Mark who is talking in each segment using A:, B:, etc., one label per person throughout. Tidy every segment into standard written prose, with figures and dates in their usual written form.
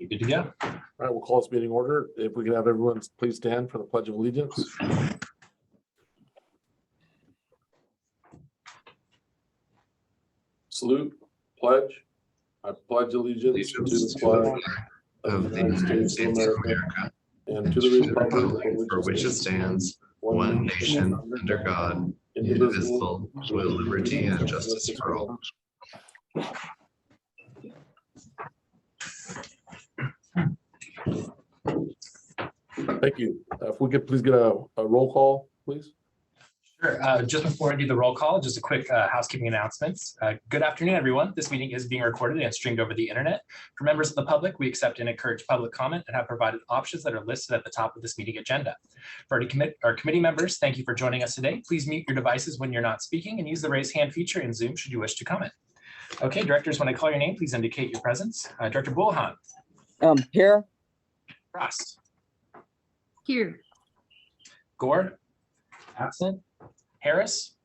A: You good to go?
B: All right, we'll call this meeting order. If we could have everyone please stand for the Pledge of Allegiance. Salute, pledge. I pledge allegiance to the flag
C: of the United States of America
B: and to the republic
C: for which it stands, one nation under God, indivisible, with liberty and justice for all.
B: Thank you. If we could please get a roll call, please.
A: Sure. Just before I do the roll call, just a quick housekeeping announcements. Good afternoon, everyone. This meeting is being recorded and streamed over the internet. For members of the public, we accept and encourage public comment and have provided options that are listed at the top of this meeting agenda. For our committee members, thank you for joining us today. Please mute your devices when you're not speaking and use the raise hand feature in Zoom should you wish to comment. Okay, directors, when I call your name, please indicate your presence. Director Bullhan.
D: Here.
A: Frost.
E: Here.
A: Gore. Absent. Harris.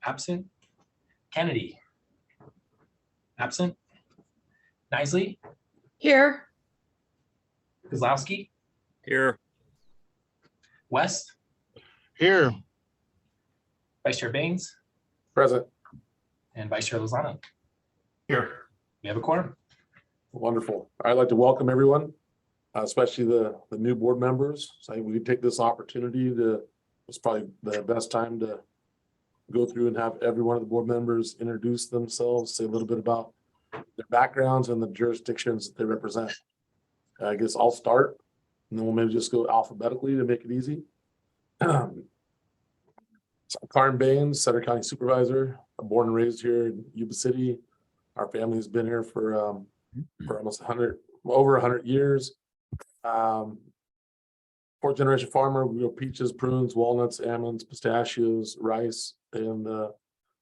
A: Absent. Kennedy. Absent. Nisley.
E: Here.
A: Kozlowski.
F: Here.
A: West.
F: Here.
A: Vice Chair Baines.
B: Present.
A: And Vice Chair Lozano.
B: Here.
A: We have a quorum.
B: Wonderful. I'd like to welcome everyone, especially the new board members. So we could take this opportunity to, it's probably the best time to go through and have every one of the board members introduce themselves, say a little bit about their backgrounds and the jurisdictions that they represent. I guess I'll start and then we'll maybe just go alphabetically to make it easy. So Karin Baines, Sutter County Supervisor. I'm born and raised here in Yuba City. Our family's been here for almost over 100 years. Fourth generation farmer. We grow peaches, prunes, walnuts, almonds, pistachios, rice in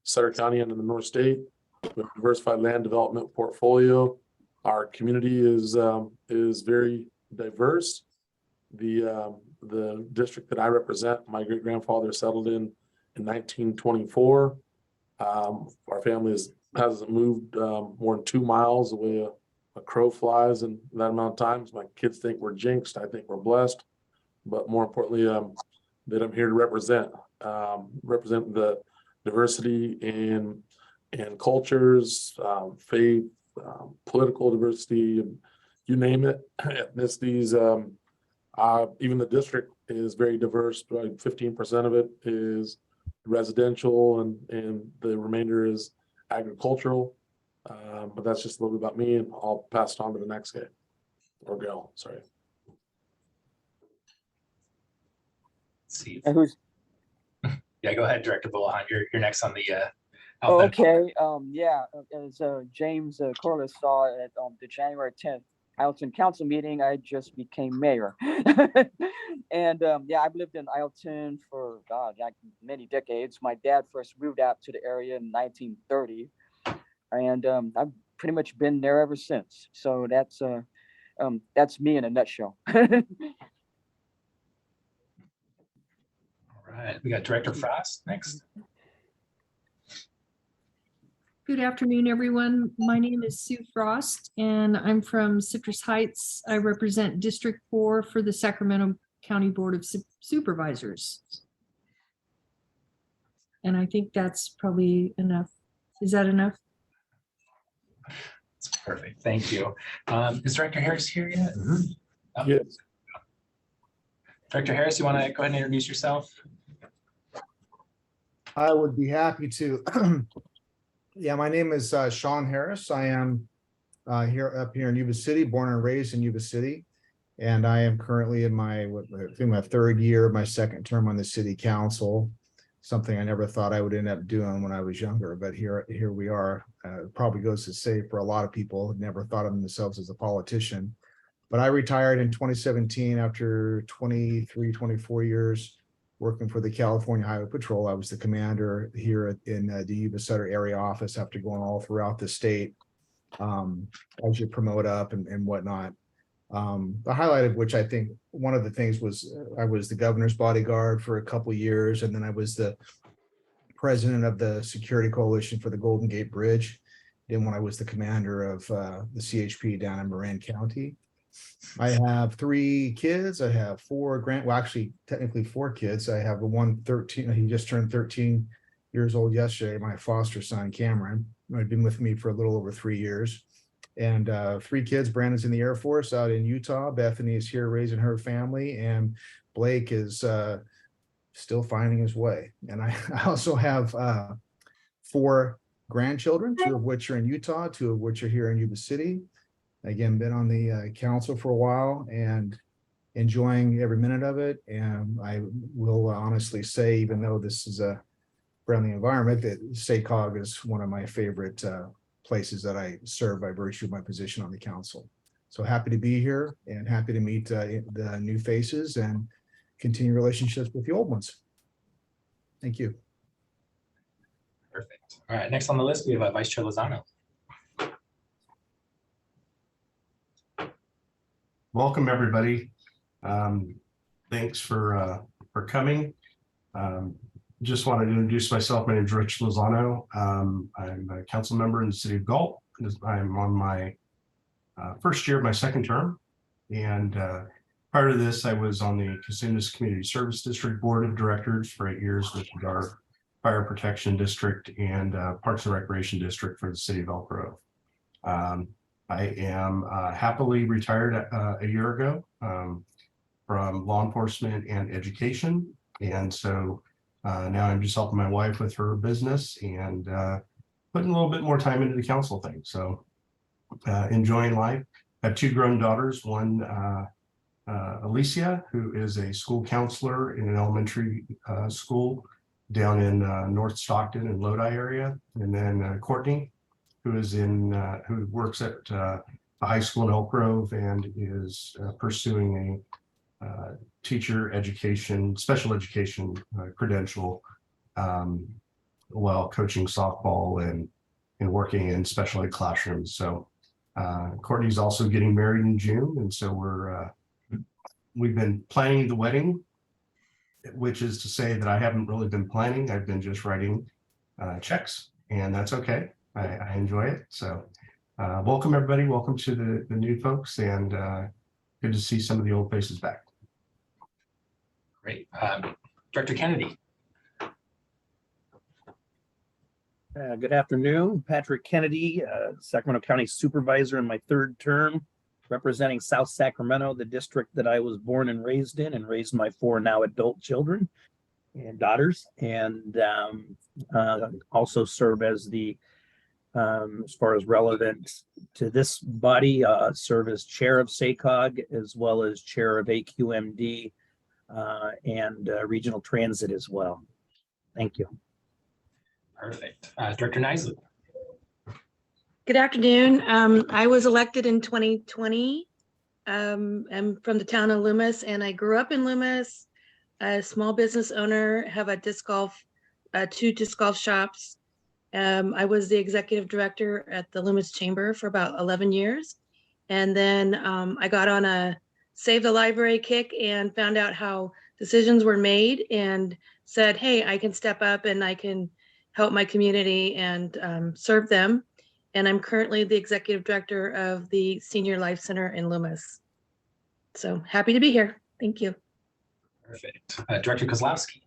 B: Sutter County and in the North State. We have a diversified land development portfolio. Our community is very diverse. The district that I represent, my great grandfather settled in 1924. Our family hasn't moved more than 2 miles away. A crow flies in that amount of times. My kids think we're jinxed. I think we're blessed. But more importantly, that I'm here to represent the diversity in cultures, faith, political diversity, you name it, ethnicities. Even the district is very diverse. Probably 15% of it is residential, and the remainder is agricultural. But that's just a little bit about me, and I'll pass it on to the next guy or girl. Sorry.
A: Let's see.
D: Who's?
A: Yeah, go ahead, Director Bullhan. You're next on the.
D: Oh, okay. Yeah. As James Corliss saw at the January 10th Ileton Council meeting, I just became mayor, and yeah, I've lived in Ileton for like many decades. My dad first moved out to the area in 1930. And I've pretty much been there ever since. So that's me in a nutshell.
A: All right, we got Director Frost next.
E: Good afternoon, everyone. My name is Sue Frost, and I'm from Citrus Heights. I represent District 4 for the Sacramento County Board of Supervisors. And I think that's probably enough. Is that enough?
A: That's perfect. Thank you. Is Director Harris here yet? Oh.
B: Yes.
A: Director Harris, you want to go ahead and introduce yourself?
G: I would be happy to. Yeah, my name is Sean Harris. I am here in Yuba City, born and raised in Yuba City. And I am currently in my third year of my second term on the city council. Something I never thought I would end up doing when I was younger, but here we are. Probably goes to say for a lot of people who never thought of themselves as a politician. But I retired in 2017 after 24 years working for the California Highway Patrol. I was the commander here in the Yuba Sutter area office after going all throughout the state as you promote up and whatnot. The highlight of which I think one of the things was I was the governor's bodyguard for a couple of years, and then I was the president of the security coalition for the Golden Gate Bridge then when I was the commander of the CHP down in Marin County. I have 3 kids. I have 4 well, actually, technically 4 kids. I have the one 13, he just turned 13 years old yesterday, my foster son, Cameron. He's been with me for a little over 3 years. And 3 kids. Brandon's in the Air Force out in Utah. Bethany is here raising her family, and Blake is still finding his way. And I also have 4 grandchildren, 2 of which are in Utah, 2 of which are here in Yuba City. Again, been on the council for a while and enjoying every minute of it. And I will honestly say, even though this is a friendly environment, that SACOG is one of my favorite places that I serve by virtue of my position on the council. So happy to be here and happy to meet the new faces and continue relationships with the old ones. Thank you.
A: Perfect. All right, next on the list, we have Vice Chair Lozano.
H: Welcome, everybody. Thanks for coming. Just wanted to introduce myself. My name is Rich Lozano. I'm a council member in the city of Galt. I'm on my first year of my second term. And prior to this, I was on the Cosumnes Community Service District Board of Directors for 8 years, which is our Fire Protection District and Parks and Recreation District for the city of Elk Grove. I am happily retired a year ago from law enforcement and education. And so now I'm just helping my wife with her business and putting a little bit more time into the council thing. So enjoying life. I have 2 grown daughters, one Alicia, who is a school counselor in an elementary school down in North Stockton and Lodi area. And then Courtney, who is who works at a high school in Elk Grove and is pursuing a teacher education, special education credential while coaching softball and working in special ed classrooms. So Courtney's also getting married in June, and so we've been planning the wedding, which is to say that I haven't really been planning. I've been just writing checks, and that's okay. I enjoy it. So welcome, everybody. Welcome to the new folks, and good to see some of the old faces back.
A: Great. Director Kennedy.
I: Good afternoon, Patrick Kennedy, Sacramento County Supervisor in my 3rd term, representing South Sacramento, the district that I was born and raised in, and raised my 4 now adult children and daughters, and also serve as the as far as relevant to this body, serve as chair of SACOG as well as chair of AQMD and regional transit as well. Thank you.
A: Perfect. Director Nisley.
J: Good afternoon. I was elected in 2020. I'm from the town of Loomis, and I grew up in Loomis, a small business owner, have a disc golf, 2 disc golf shops. I was the executive director at the Loomis Chamber for about 11 years. And then I got on a Save the Library kick and found out how decisions were made and said, hey, I can step up and I can help my community and serve them. And I'm currently the executive director of the Senior Life Center in Loomis. So happy to be here. Thank you.
A: Perfect. Director Kozlowski.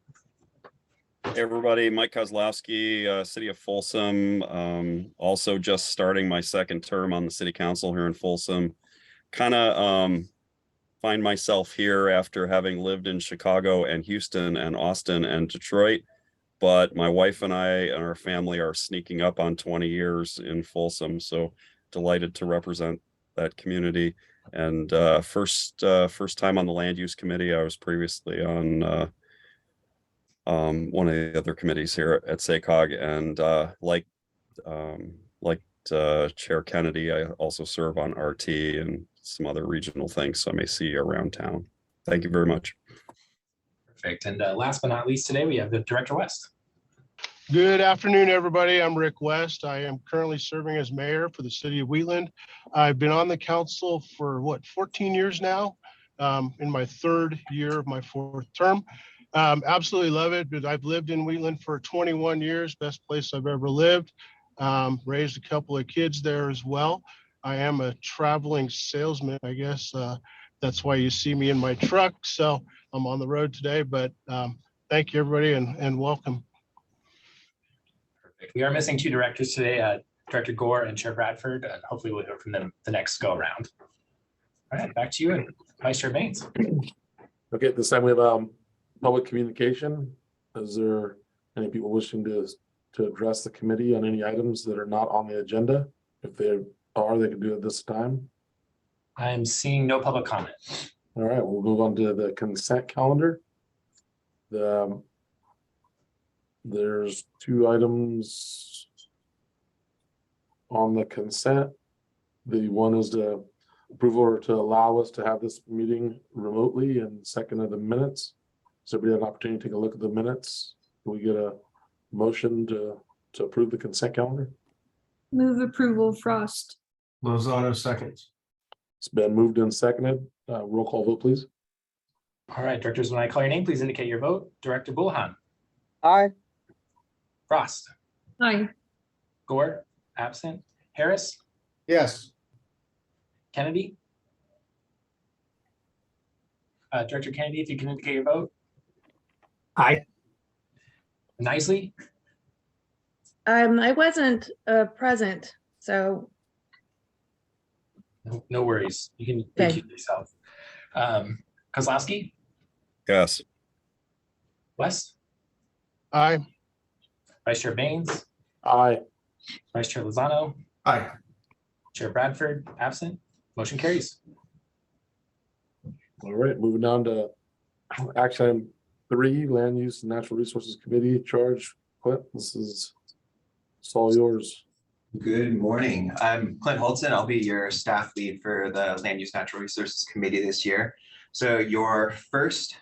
K: Hey everybody, Mike Kozlowski, City of Folsom. Also just starting my 2nd term on the city council here in Folsom. Kind of find myself here after having lived in Chicago and Houston and Austin and Detroit. But my wife and I and our family are sneaking up on 20 years in Folsom. So delighted to represent that community. And first time on the land use committee. I was previously on one of the other committees here at SACOG, and like Chair Kennedy, I also serve on RT and some other regional things, so I may see you around town. Thank you very much.
A: Perfect. And last but not least today, we have the Director West.
F: Good afternoon, everybody. I'm Rick West. I am currently serving as mayor for the city of Wheatland. I've been on the council for 14 years now, in my 3rd year of my 4th term. Absolutely love it, but I've lived in Wheatland for 21 years, best place I've ever lived. Raised a couple of kids there as well. I am a traveling salesman, I guess. That's why you see me in my truck. So I'm on the road today, but thank you, everybody, and welcome.
A: Perfect. We are missing two directors today, Director Gore and Chair Bradford, and hopefully we'll hear from them the next go around. All right, back to you, and Vice Chair Baines.
B: Okay, this time we have public communication. Is there any people wishing to address the committee on any items that are not on the agenda? If they are, they can do it this time.
A: I'm seeing no public comment.
B: All right, we'll move on to the consent calendar. There's two items on the consent. The one is the approval to allow us to have this meeting remotely, and second of the minutes. So we have an opportunity to take a look at the minutes. Can we get a motion to approve the consent calendar?
E: Move approval, Frost.
H: Lozano seconds.
B: It's been moved and seconded. Roll call vote, please.
A: All right, directors, when I call your name, please indicate your vote. Director Bullhan,
D: Aye.
A: Frost,
E: Aye.
A: Gore, absent. Harris,
G: Yes.
A: Kennedy. Director Kennedy, if you can indicate your vote.
I: Aye.
A: Nicely.
J: I wasn't present, so
A: No worries. You can
J: Okay.
A: recuse yourself. Kozlowski,
K: Yes.
A: West,
F: Aye.
A: Vice Chair Baines,
B: Aye.
A: Vice Chair Lozano,
H: Aye.
A: Chair Bradford, absent. Motion carries.
B: All right, moving on to action item 3, Land Use and Natural Resources Committee charge. Clint, this is all yours.
L: Good morning. I'm Clint Holtzen. I'll be your staff lead for the Land Use Natural Resources Committee this year. So your first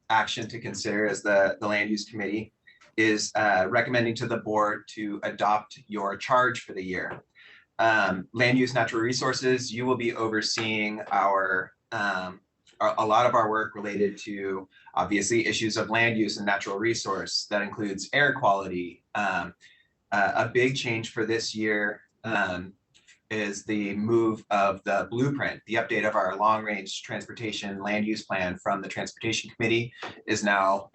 L: action to consider as the Land Use Committee is recommending to the board to adopt your charge for the year. Land Use Natural Resources, you will be overseeing our a lot of our work related to obviously issues of land use and natural resource. That includes air quality. A big change for this year is the move of the blueprint. The update of our long-range transportation land use plan from the Transportation Committee is now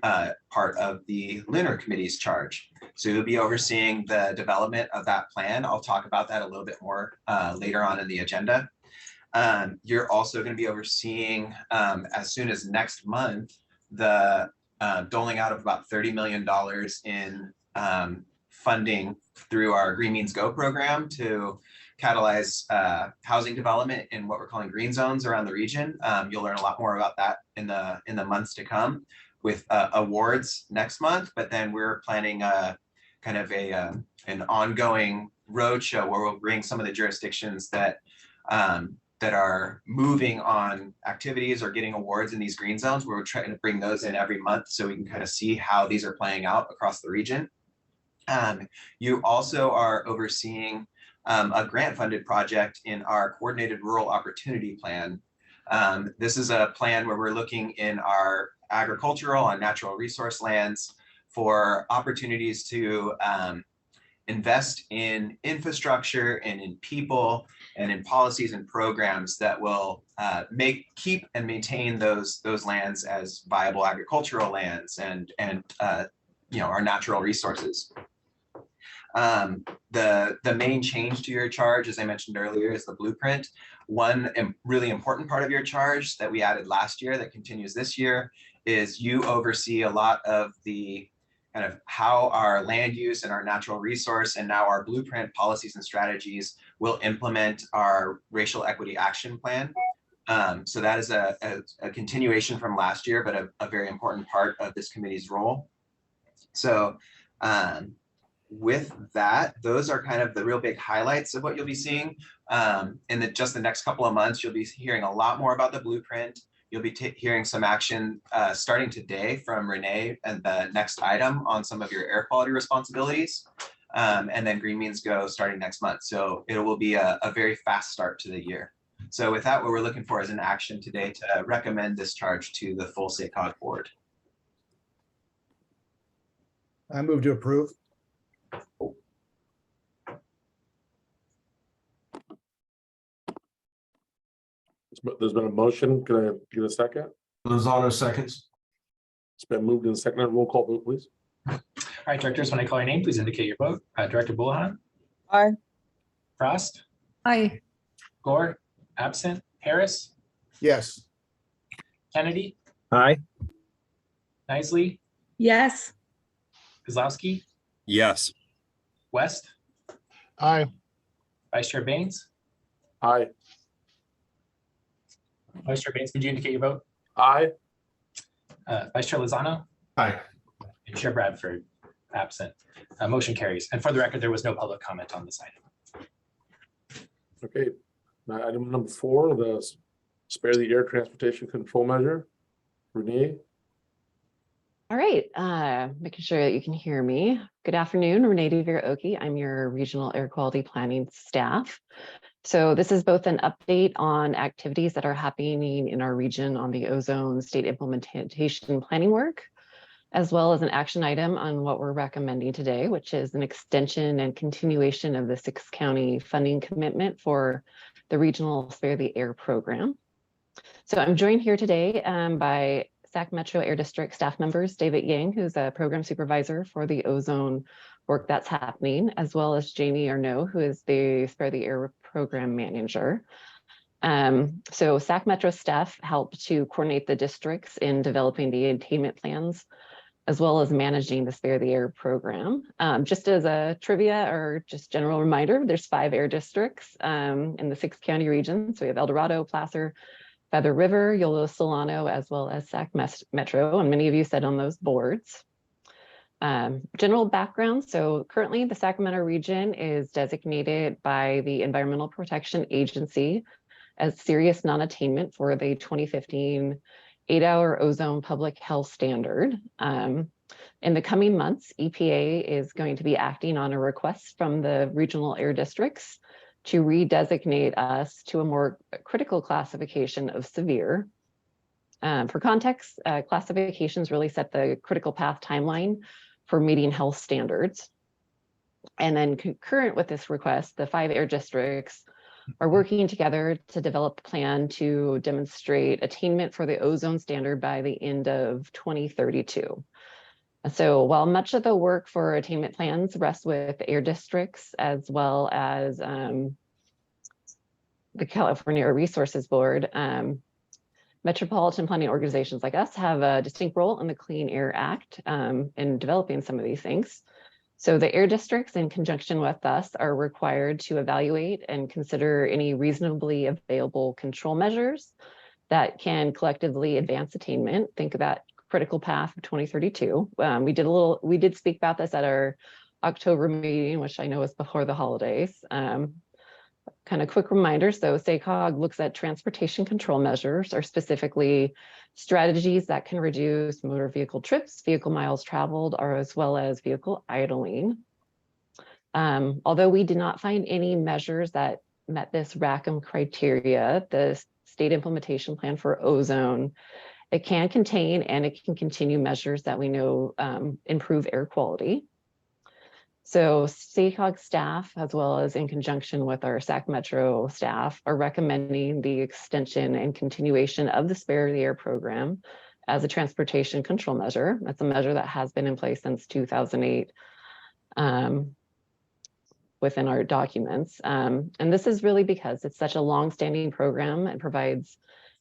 L: part of the LUNR Committee's charge. So you'll be overseeing the development of that plan. I'll talk about that a little bit more later on in the agenda. You're also going to be overseeing, as soon as next month, the doling out of about $30 million in funding through our Green Means Go program to catalyze housing development in what we're calling green zones around the region. You'll learn a lot more about that in the months to come with awards next month, but then we're planning kind of an ongoing roadshow where we'll bring some of the jurisdictions that are moving on activities or getting awards in these green zones, where we're trying to bring those in every month so we can kind of see how these are playing out across the region. You also are overseeing a grant-funded project in our Coordinated Rural Opportunity Plan. This is a plan where we're looking in our agricultural and natural resource lands for opportunities to invest in infrastructure and in people and in policies and programs that will keep and maintain those lands as viable agricultural lands and our natural resources. The main change to your charge, as I mentioned earlier, is the blueprint. One really important part of your charge that we added last year that continues this year is you oversee a lot of the kind of how our land use and our natural resource and now our blueprint policies and strategies will implement our racial equity action plan. So that is a continuation from last year, but a very important part of this committee's role. So with that, those are kind of the real big highlights of what you'll be seeing. In just the next couple of months, you'll be hearing a lot more about the blueprint. You'll be hearing some action starting today from Renee and the next item on some of your air quality responsibilities. And then Green Means Go starting next month. So it will be a very fast start to the year. So with that, what we're looking for is an action today to recommend this charge to the full SACOG board.
G: I move to approve.
B: There's been a motion. Can I get a second?
H: Lozano seconds.
B: It's been moved and seconded. Roll call vote, please.
A: All right, directors, when I call your name, please indicate your vote. Director Bulahan,
D: Aye.
A: Frost,
E: Aye.
A: Gore, absent, Harris,
G: Yes.
A: Kennedy,
I: Aye.
A: Nisley,
J: Yes.
A: Kozlowski,
K: Yes.
A: West,
F: Aye.
A: Vice Chair Baines.
B: Aye.
A: Vice Chair Baines, could you indicate your vote?
B: Aye.
A: Vice Chair Lozano
H: Aye.
A: and Chair Bradford, absent. Motion carries. And for the record, there was no public comment on this item.
B: Okay. Now, item number 4, the spare the air transportation control measure. Renee?
M: All right, making sure that you can hear me. Good afternoon, Renee DeVera-Oki. I'm your regional air quality planning staff. So this is both an update on activities that are happening in our region on the ozone state implementation planning work, as well as an action item on what we're recommending today, which is an extension and continuation of the 6-county funding commitment for the regional Spare the Air program. So I'm joined here today by Sac Metro Air District staff members, David Yang, who's a program supervisor for the ozone work that's happening, as well as Jamie Arnaud, who is the Spare the Air program manager. So Sac Metro staff helped to coordinate the districts in developing the attainment plans, as well as managing the Spare the Air program. Just as a trivia or just general reminder, there's 5 air districts in the 6-county region. So we have El Dorado, Placer, Feather River, Yolo Solano, as well as Sac Metro, and many of you sit on those boards. General background, so currently the Sacramento region is designated by the Environmental Protection Agency as serious non-attainment for the 2015 8-hour ozone public health standard. In the coming months, EPA is going to be acting on a request from the regional air districts to redesignate us to a more critical classification of severe. For context, classifications really set the critical path timeline for meeting health standards. And then concurrent with this request, the 5 air districts are working together to develop a plan to demonstrate attainment for the ozone standard by the end of 2032. So while much of the work for attainment plans rests with air districts, as well as the California Air Resources Board, metropolitan planning organizations like us have a distinct role in the Clean Air Act in developing some of these things. So the air districts, in conjunction with us, are required to evaluate and consider any reasonably available control measures that can collectively advance attainment. Think of that critical path of 2032. We did speak about this at our October meeting, which I know was before the holidays. Kind of quick reminder, so SACOG looks at transportation control measures, or specifically strategies that can reduce motor vehicle trips, vehicle miles traveled, or as well as vehicle idling. Although we did not find any measures that met this RACM criteria, the state implementation plan for ozone, it can contain and it can continue measures that we know improve air quality. So SACOG staff, as well as in conjunction with our Sac Metro staff, are recommending the extension and continuation of the Spare the Air program as a transportation control measure. That's a measure that has been in place since 2008 within our documents. And this is really because it's such a long-standing program and provides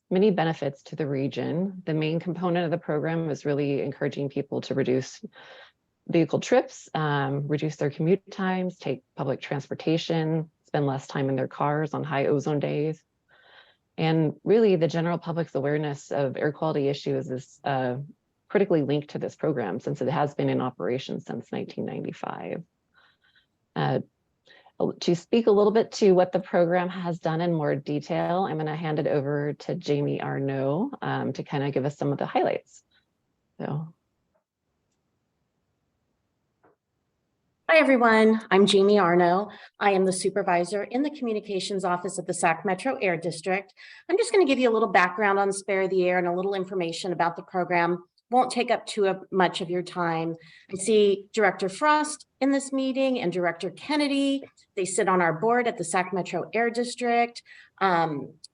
M: many benefits to the region. The main component of the program is really encouraging people to reduce vehicle trips, reduce their commute times, take public transportation, spend less time in their cars on high ozone days. And really the general public's awareness of air quality issues is critically linked to this program since it has been in operation since 1995. To speak a little bit to what the program has done in more detail, I'm going to hand it over to Jamie Arnaud to kind of give us some of the highlights. So.
N: Hi, everyone. I'm Jamie Arnaud. I am the supervisor in the communications office of the Sac Metro Air District. I'm just going to give you a little background on Spare the Air and a little information about the program. won't take up much of your time. I see Director Frost in this meeting and Director Kennedy. They sit on our board at the Sac Metro Air District.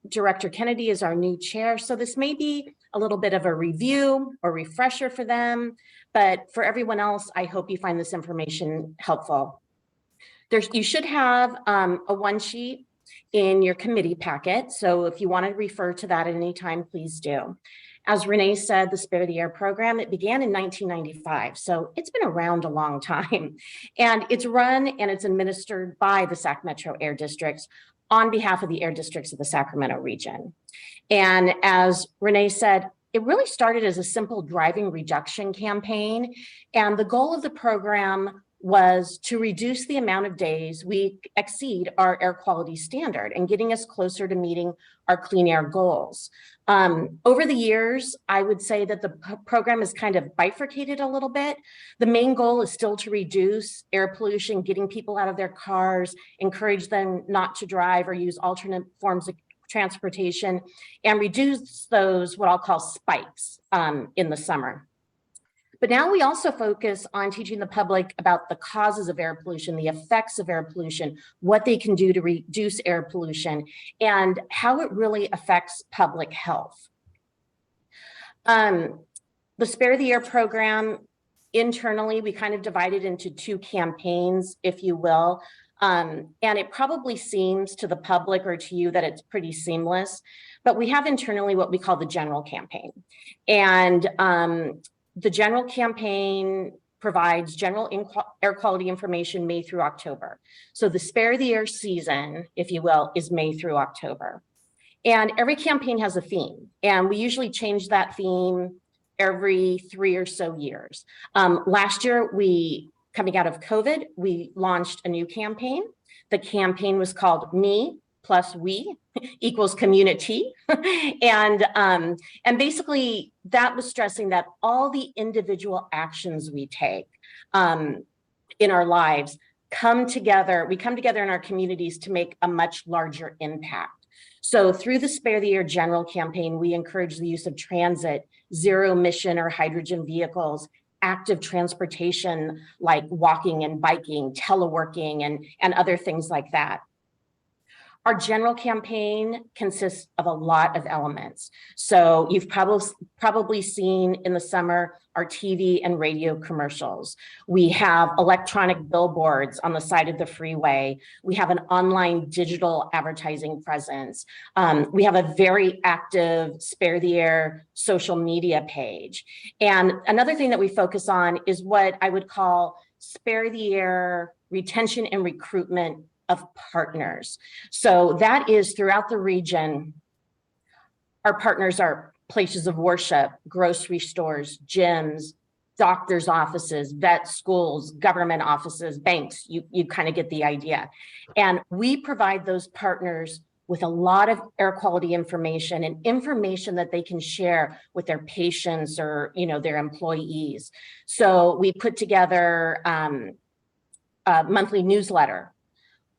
N: Director Kennedy is our new chair. So this may be a little bit of a review or refresher for them, but for everyone else, I hope you find this information helpful. You should have a one sheet in your committee packet. So if you want to refer to that at any time, please do. As Renee said, the Spare the Air program, it began in 1995. So it's been around a long time, and it's run and it's administered by the Sac Metro Air Districts on behalf of the air districts of the Sacramento region. And as Renee said, it really started as a simple driving reduction campaign. And the goal of the program was to reduce the amount of days we exceed our air quality standard and getting us closer to meeting our clean air goals. Over the years, I would say that the program is kind of bifurcated a little bit. The main goal is still to reduce air pollution, getting people out of their cars, encourage them not to drive or use alternate forms of transportation, and reduce those what I'll call spikes in the summer. But now we also focus on teaching the public about the causes of air pollution, the effects of air pollution, what they can do to reduce air pollution, and how it really affects public health. The Spare the Air program, internally, we kind of divided into two campaigns, if you will. And it probably seems to the public or to you that it's pretty seamless, but we have internally what we call the general campaign. And the general campaign provides general air quality information May through October. So the Spare the Air season, if you will, is May through October. And every campaign has a theme, and we usually change that theme every 3 or so years. Last year, coming out of COVID, we launched a new campaign. The campaign was called Me Plus We equals Community. And basically that was stressing that all the individual actions we take in our lives come together. We come together in our communities to make a much larger impact. So through the Spare the Air general campaign, we encourage the use of transit, zero emission or hydrogen vehicles, active transportation like walking and biking, teleworking, and other things like that. Our general campaign consists of a lot of elements. So you've probably seen in the summer our TV and radio commercials. We have electronic billboards on the side of the freeway. We have an online digital advertising presence. We have a very active Spare the Air social media page. And another thing that we focus on is what I would call Spare the Air retention and recruitment of partners. So that is throughout the region. Our partners are places of worship, grocery stores, gyms, doctors' offices, vet schools, government offices, banks. You kind of get the idea. And we provide those partners with a lot of air quality information and information that they can share with their patients or their employees. So we put together a monthly newsletter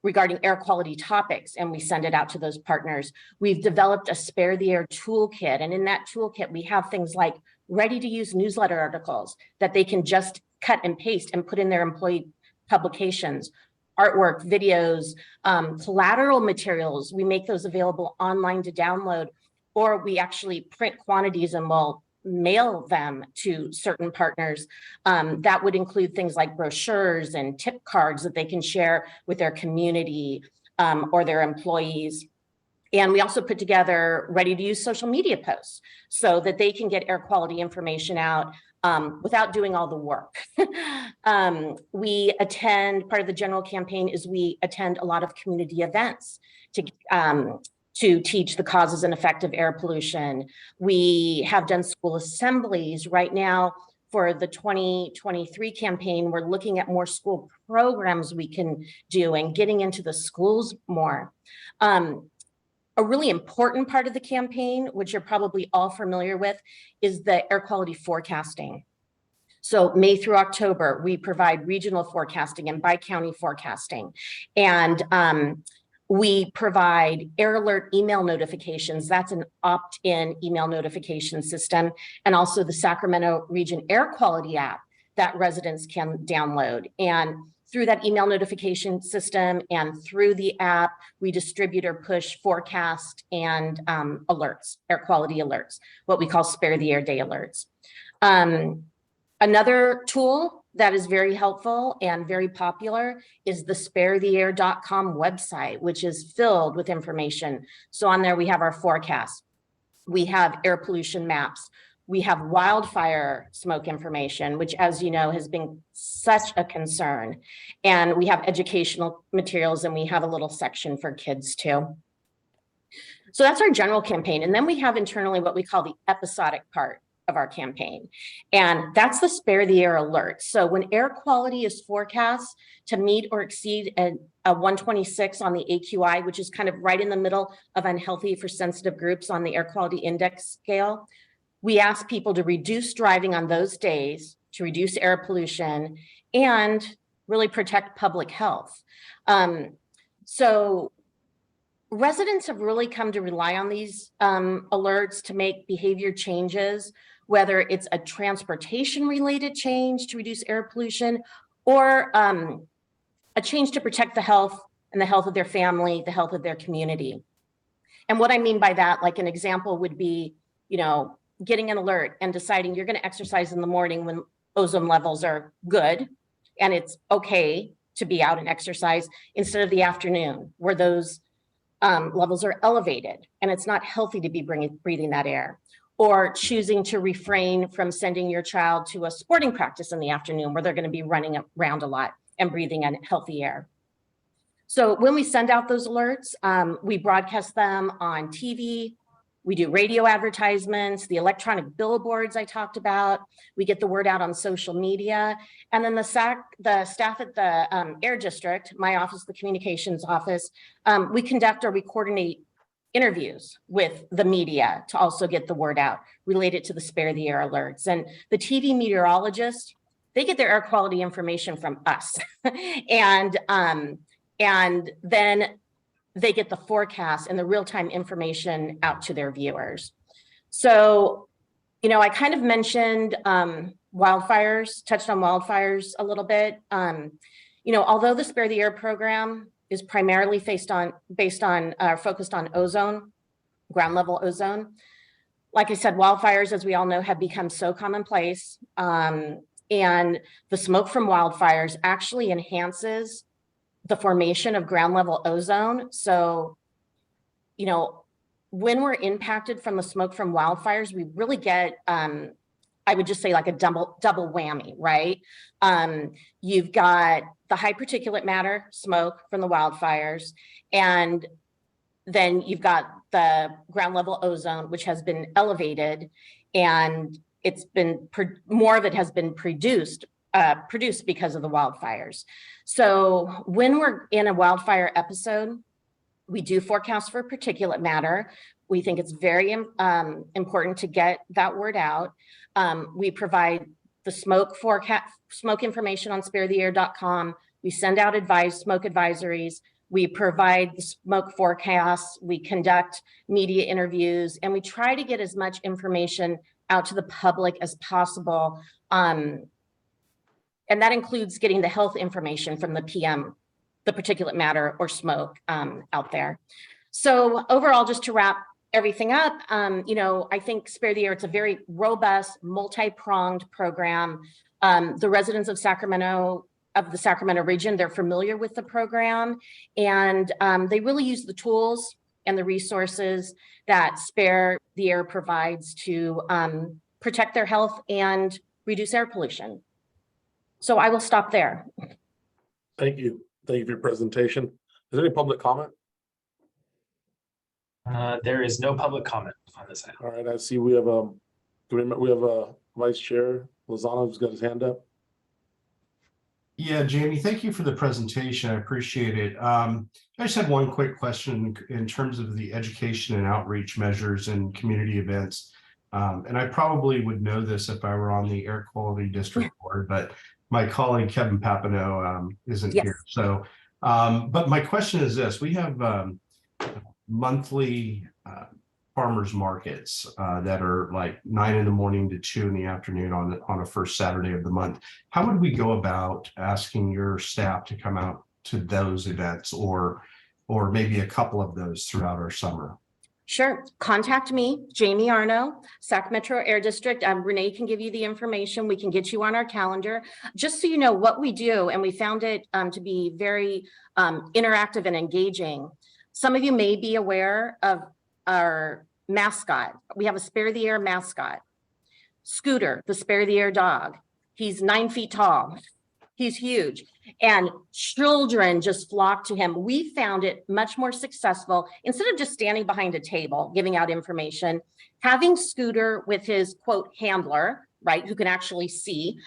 N: regarding air quality topics, and we send it out to those partners. We've developed a Spare the Air toolkit, and in that toolkit, we have things like ready-to-use newsletter articles that they can just cut and paste and put in their employee publications, artwork, videos, collateral materials. We make those available online to download, or we actually print quantities and we'll mail them to certain partners. That would include things like brochures and tip cards that they can share with their community or their employees. And we also put together ready-to-use social media posts so that they can get air quality information out without doing all the work. We attend, part of the general campaign is we attend a lot of community events to teach the causes and effect of air pollution. We have done school assemblies. Right now for the 2023 campaign, we're looking at more school programs we can do and getting into the schools more. A really important part of the campaign, which you're probably all familiar with, is the air quality forecasting. So May through October, we provide regional forecasting and by county forecasting. And We provide air alert email notifications. That's an opt-in email notification system. And also the Sacramento Region Air Quality app that residents can download. And through that email notification system and through the app, we distribute or push forecast and alerts, air quality alerts, what we call Spare the Air Day alerts. Another tool that is very helpful and very popular is the sparetheair.com website, which is filled with information. So on there, we have our forecast. We have air pollution maps. We have wildfire smoke information, which, as you know, has been such a concern. And we have educational materials, and we have a little section for kids too. So that's our general campaign. And then we have internally what we call the episodic part of our campaign. And that's the Spare the Air alert. So when air quality is forecast to meet or exceed a 126 on the AQI, which is kind of right in the middle of unhealthy for sensitive groups on the air quality index scale, we ask people to reduce driving on those days, to reduce air pollution, and really protect public health. So residents have really come to rely on these alerts to make behavior changes, whether it's a transportation related change to reduce air pollution, or a change to protect the health and the health of their family, the health of their community. And what I mean by that, like an example would be, you know, getting an alert and deciding you're going to exercise in the morning when ozone levels are good and it's okay to be out and exercise, instead of the afternoon where those levels are elevated and it's not healthy to be breathing that air. Or choosing to refrain from sending your child to a sporting practice in the afternoon where they're going to be running around a lot and breathing unhealthy air. So when we send out those alerts, we broadcast them on TV. We do radio advertisements, the electronic billboards I talked about. We get the word out on social media. And then the staff at the Air District, my office, the communications office, we conduct or we coordinate interviews with the media to also get the word out related to the Spare the Air alerts. And the TV meteorologists, they get their air quality information from us. and then they get the forecast and the real-time information out to their viewers. So, you know, I kind of mentioned wildfires, touched on wildfires a little bit. You know, although the Spare the Air program is primarily focused on ozone, ground level ozone. Like I said, wildfires, as we all know, have become so commonplace. And the smoke from wildfires actually enhances the formation of ground level ozone. So, you know, when we're impacted from the smoke from wildfires, we really get, I would just say like a double whammy, right? You've got the high particulate matter smoke from the wildfires, and then you've got the ground level ozone, which has been elevated, and it's been more of it has been produced because of the wildfires. So when we're in a wildfire episode, we do forecast for particulate matter. We think it's very important to get that word out. We provide the smoke information on sparetheair.com. We send out smoke advisories. We provide the smoke forecasts. We conduct media interviews, and we try to get as much information out to the public as possible. And that includes getting the health information from the PM, the particulate matter or smoke out there. So overall, just to wrap everything up, you know, I think Spare the Air, it's a very robust, multi-pronged program. The residents of the Sacramento region, they're familiar with the program, and they really use the tools and the resources that Spare the Air provides to protect their health and reduce air pollution. So I will stop there.
B: Thank you. Thank you for your presentation. Is there any public comment?
A: There is no public comment on this item.
B: All right, I see we have a Vice Chair Lozano who's got his hand up.
H: Yeah, Jamie, thank you for the presentation. I appreciate it. I just had one quick question in terms of the education and outreach measures and community events. And I probably would know this if I were on the Air Quality District Board, but my colleague Kevin Papineau isn't here. So But my question is this, we have monthly farmers markets that are like 9 in the morning to 2 in the afternoon on a first Saturday of the month. How would we go about asking your staff to come out to those events or maybe a couple of those throughout our summer?
N: Sure. Contact me, Jamie Arno, Sac Metro Air District. Renee can give you the information. We can get you on our calendar. Just so you know what we do, and we found it to be very interactive and engaging. Some of you may be aware of our mascot. We have a Spare the Air mascot. Scooter, the Spare the Air dog. He's 9 feet tall. He's huge. And children just flock to him. We found it much more successful, instead of just standing behind a table giving out information, having Scooter with his quote handler, right, who can actually see,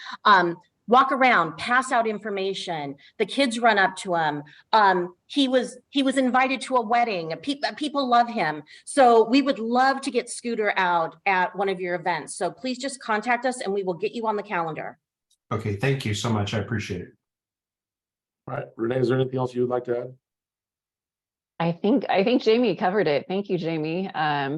N: walk around, pass out information. The kids run up to him. He was invited to a wedding. People love him. So we would love to get Scooter out at one of your events. So please just contact us and we will get you on the calendar.
H: Okay, thank you so much. I appreciate it.
B: All right, Renee, is there anything else you would like to add?
M: I think Jamie covered it. Thank you, Jamie.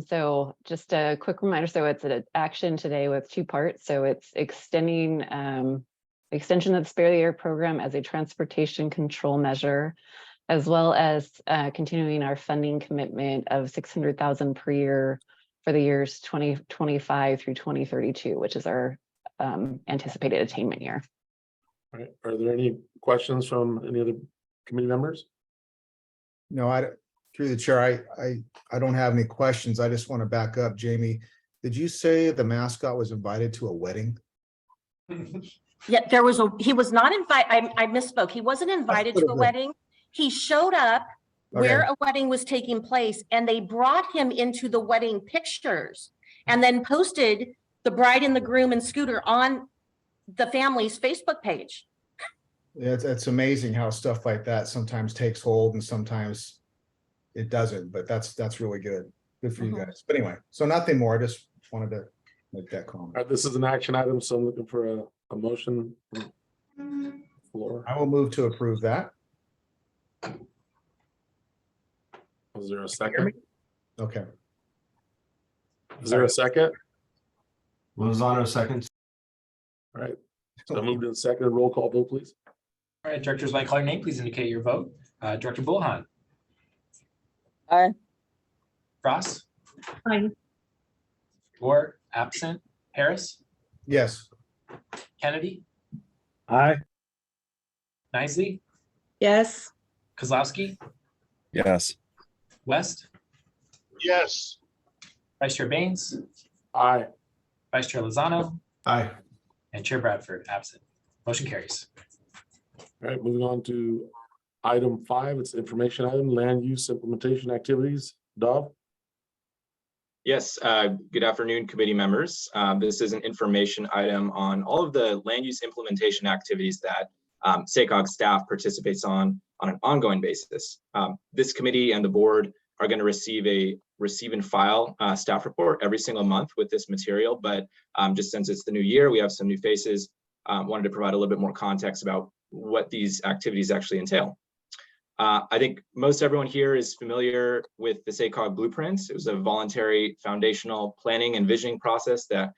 M: So just a quick reminder. So it's an action today with 2 parts. So it's extension of the Spare the Air program as a transportation control measure, as well as continuing our funding commitment of $600,000 per year for the years 2025 through 2032, which is our anticipated attainment year.
B: All right, are there any questions from any other committee members?
G: No, through the chair, I don't have any questions. I just want to back up. Jamie, did you say the mascot was invited to a wedding?
N: Yeah, he was not invited. I misspoke. He wasn't invited to a wedding. He showed up where a wedding was taking place, and they brought him into the wedding pictures and then posted the bride and the groom and Scooter on the family's Facebook page.
G: Yeah, it's amazing how stuff like that sometimes takes hold and sometimes it doesn't, but that's really good. Good for you guys. But anyway, so nothing more. I just wanted to make that comment.
B: All right, this is an action item, so I'm looking for a motion from the floor.
G: I will move to approve that.
B: Is there a second?
G: Okay.
B: Is there a second?
H: Lozano seconds.
B: All right, so moved in second. Roll call vote, please.
A: All right, directors, by calling name, please indicate your vote. Director Bullhan.
D: Aye.
A: Frost.
E: Aye.
A: Or absent. Harris.
G: Yes.
A: Kennedy.
I: Aye.
A: Nisley.
J: Yes.
A: Kozlowski.
K: Yes.
A: West.
F: Yes.
A: Vice Chair Baines.
B: Aye.
A: Vice Chair Lozano.
H: Aye.
A: And Chair Bradford absent. Motion carries.
B: All right, moving on to item 5. It's information item, land use implementation activities. Dov?
O: Yes, good afternoon, committee members. This is an information item on all of the land use implementation activities that SACOG staff participates on an ongoing basis. This committee and the board are going to receive and file staff report every single month with this material, but just since it's the new year, we have some new faces. Wanted to provide a little bit more context about what these activities actually entail. I think most everyone here is familiar with the SACOG blueprints. It was a voluntary foundational planning and visioning process that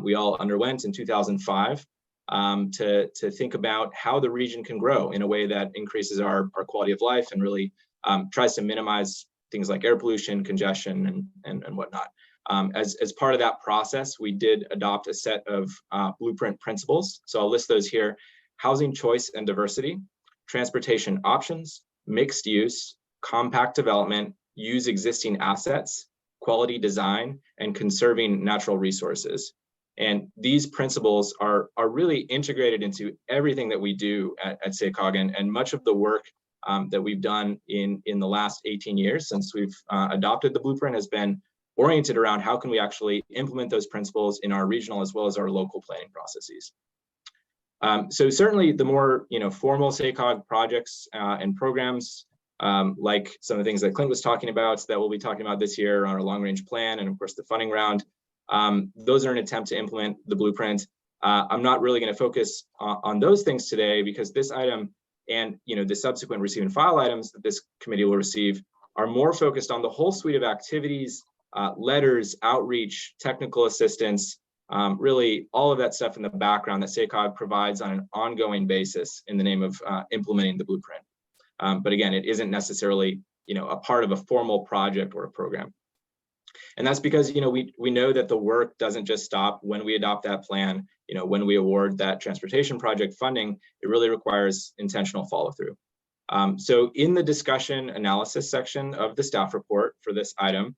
O: we all underwent in 2005 to think about how the region can grow in a way that increases our quality of life and really tries to minimize things like air pollution, congestion, and whatnot. As part of that process, we did adopt a set of blueprint principles. So I'll list those here: housing choice and diversity, transportation options, mixed use, compact development, use existing assets, quality design, and conserving natural resources. And these principles are really integrated into everything that we do at SACOG, and much of the work that we've done in the last 18 years since we've adopted the blueprint has been oriented around how can we actually implement those principles in our regional as well as our local planning processes. So certainly the more formal SACOG projects and programs, like some of the things that Clint was talking about that we'll be talking about this year on our long range plan, and of course the funding round, those are an attempt to implement the blueprint. I'm not really going to focus on those things today because this item And the subsequent receive and file items that this committee will receive are more focused on the whole suite of activities, letters, outreach, technical assistance, really all of that stuff in the background that SACOG provides on an ongoing basis in the name of implementing the blueprint. But again, it isn't necessarily a part of a formal project or a program. And that's because we know that the work doesn't just stop when we adopt that plan. When we award that transportation project funding, it really requires intentional follow through. So in the discussion analysis section of the staff report for this item,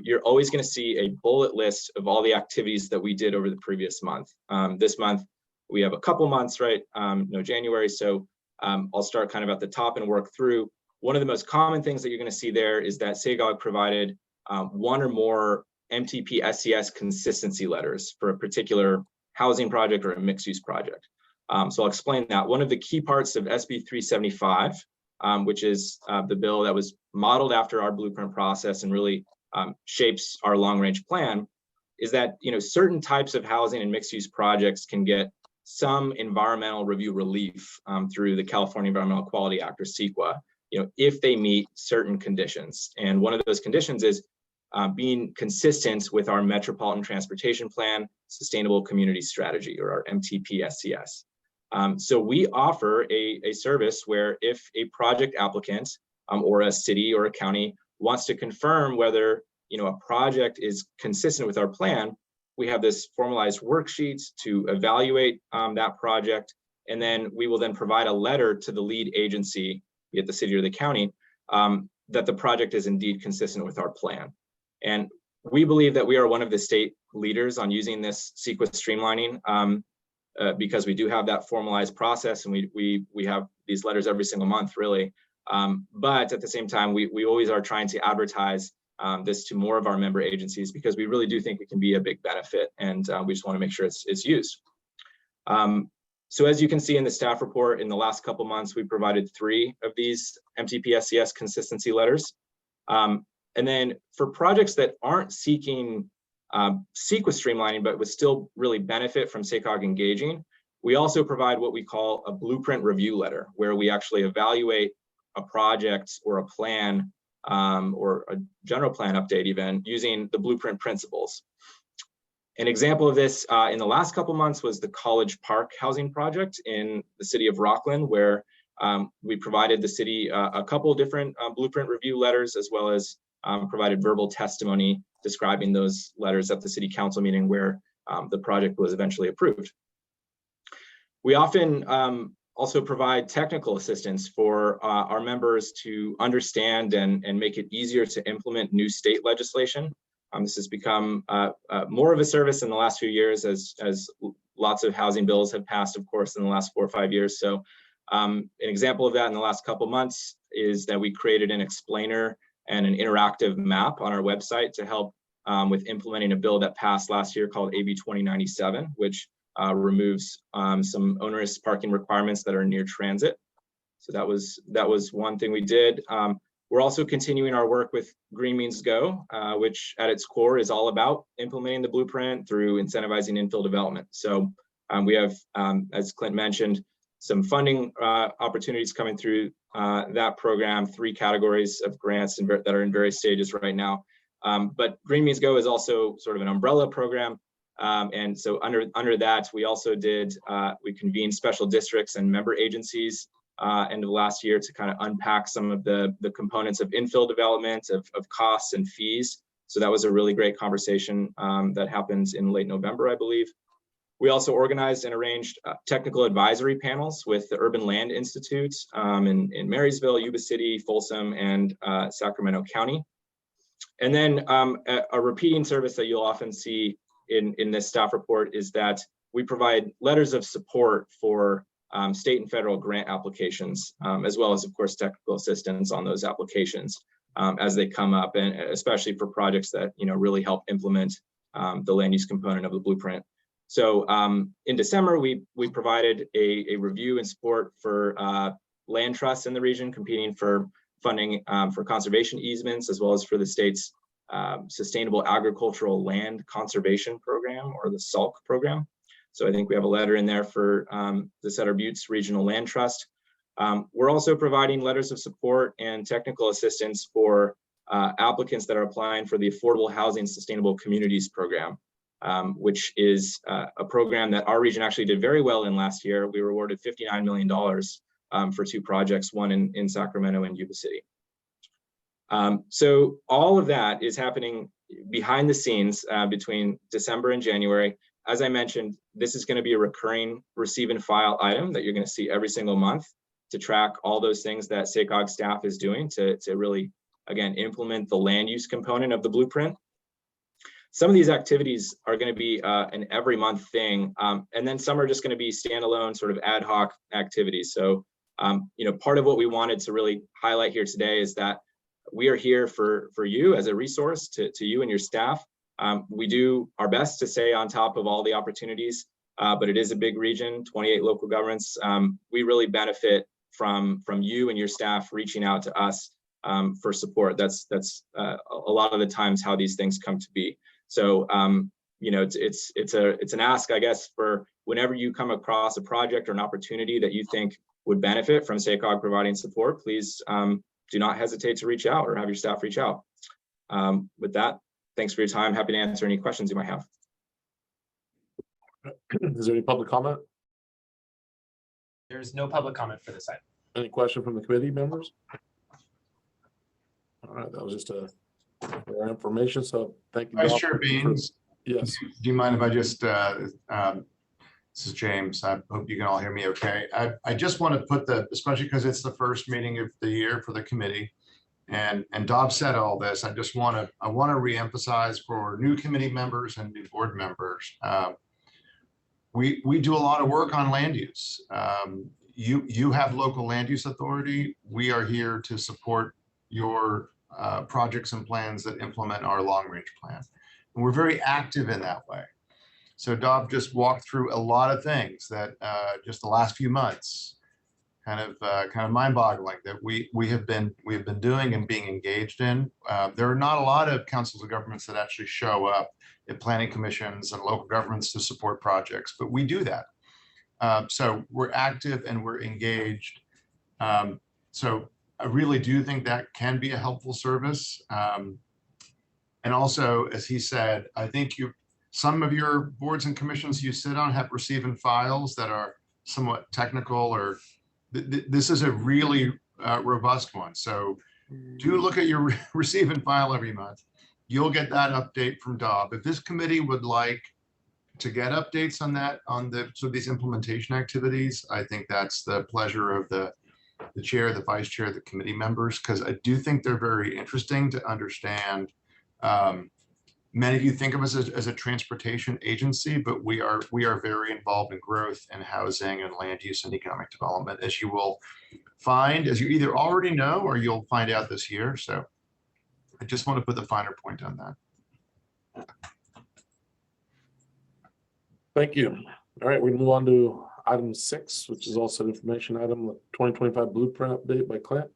O: you're always going to see a bullet list of all the activities that we did over the previous month. This month, we have a couple months, right? January. So I'll start kind of at the top and work through. One of the most common things that you're going to see there is that SACOG provided one or more MTP SCS consistency letters for a particular housing project or a mixed use project. So I'll explain that. One of the key parts of SB 375, which is the bill that was modeled after our blueprint process and really shapes our long range plan, is that certain types of housing and mixed use projects can get some environmental review relief through the California Environmental Quality Act, or CEQA, if they meet certain conditions. And one of those conditions is being consistent with our Metropolitan Transportation Plan Sustainable Community Strategy, or our MTP SCS. So we offer a service where if a project applicant or a city or a county wants to confirm whether a project is consistent with our plan, we have this formalized worksheet to evaluate that project, and then we will then provide a letter to the lead agency, be it the city or the county, that the project is indeed consistent with our plan. And we believe that we are one of the state leaders on using this CEQA streamlining because we do have that formalized process, and we have these letters every single month, really. But at the same time, we always are trying to advertise this to more of our member agencies, because we really do think it can be a big benefit, and we just want to make sure it's used. So as you can see in the staff report, in the last couple months, we provided 3 of these MTP SCS consistency letters. And then for projects that aren't seeking CEQA streamlining, but would still really benefit from SACOG engaging, we also provide what we call a blueprint review letter, where we actually evaluate a project or a plan or a general plan update even using the blueprint principles. An example of this in the last couple months was the College Park housing project in the city of Rockland, where we provided the city a couple of different blueprint review letters, as well as provided verbal testimony describing those letters at the city council meeting where the project was eventually approved. We often also provide technical assistance for our members to understand and make it easier to implement new state legislation. This has become more of a service in the last few years as lots of housing bills have passed, of course, in the last 4 or 5 years. So an example of that in the last couple months is that we created an explainer and an interactive map on our website to help with implementing a bill that passed last year called AB 2097, which removes some onerous parking requirements that are near transit. So that was one thing we did. We're also continuing our work with Green Means Go, which at its core is all about implementing the blueprint through incentivizing infill development. So we have, as Clint mentioned, some funding opportunities coming through that program, 3 categories of grants that are in various stages right now. But Green Means Go is also sort of an umbrella program. And so under that, we also we convened special districts and member agencies end of last year to kind of unpack some of the components of infill development, of costs and fees. So that was a really great conversation that happened in late November, I believe. We also organized and arranged technical advisory panels with the Urban Land Institute in Marysville, Yuba City, Folsom, and Sacramento County. And then a repeating service that you'll often see in this staff report is that we provide letters of support for state and federal grant applications, as well as, of course, technical assistance on those applications as they come up, and especially for projects that really help implement the land use component of the blueprint. So in December, we provided a review and support for land trusts in the region competing for funding for conservation easements, as well as for the state's Sustainable Agricultural Land Conservation Program, or the SALC program. So I think we have a letter in there for the Cedar Buttes Regional Land Trust. We're also providing letters of support and technical assistance for applicants that are applying for the Affordable Housing Sustainable Communities Program, which is a program that our region actually did very well in last year. We were awarded $59 million for 2 projects, one in Sacramento and Yuba City. So all of that is happening behind the scenes between December and January. As I mentioned, this is going to be a recurring receive and file item that you're going to see every single month to track all those things that SACOG staff is doing to really, again, implement the land use component of the blueprint. Some of these activities are going to be an every month thing, and then some are just going to be standalone sort of ad hoc activities. So, part of what we wanted to really highlight here today is that we are here for you as a resource to you and your staff. We do our best to stay on top of all the opportunities, but it is a big region, 28 local governments. We really benefit from you and your staff reaching out to us for support. That's a lot of the times how these things come to be. So, it's an ask, I guess, for whenever you come across a project or an opportunity that you think would benefit from SACOG providing support, please do not hesitate to reach out or have your staff reach out. With that, thanks for your time. Happy to answer any questions you might have.
B: Is there any public comment?
A: There's no public comment for this item.
B: Any question from the committee members? All right, that was just for our information. So thank you.
P: Vice Chair Beans.
B: Yes.
P: Do you mind if I just, this is James. I hope you can all hear me okay. I just want to put especially because it's the first meeting of the year for the committee, and Dob said all this. I want to reemphasize for new committee members and new board members. We do a lot of work on land use. You have local land use authority. We are here to support your projects and plans that implement our long range plan. And we're very active in that way. So Dob just walked through a lot of things that just the last few months kind of mind-boggling that we have been doing and being engaged in. There are not a lot of councils of governments that actually show up at planning commissions and local governments to support projects, but we do that. So we're active and we're engaged. So I really do think that can be a helpful service. And also, as he said, I think some of your boards and commissions you sit on have receiving files that are somewhat technical, or this is a really robust one. So do look at your receiving file every month. You'll get that update from Dob. If this committee would like to get updates on that, so these implementation activities, I think that's the pleasure of the chair, the vice chair, the committee members, because I do think they're very interesting to understand. Many of you think of us as a transportation agency, but we are very involved in growth and housing and land use and economic development, as you will find, as you either already know or you'll find out this year. So I just want to put the finer point on that.
B: Thank you. All right, we move on to item 6, which is also an information item, the 2025 blueprint update by Clint.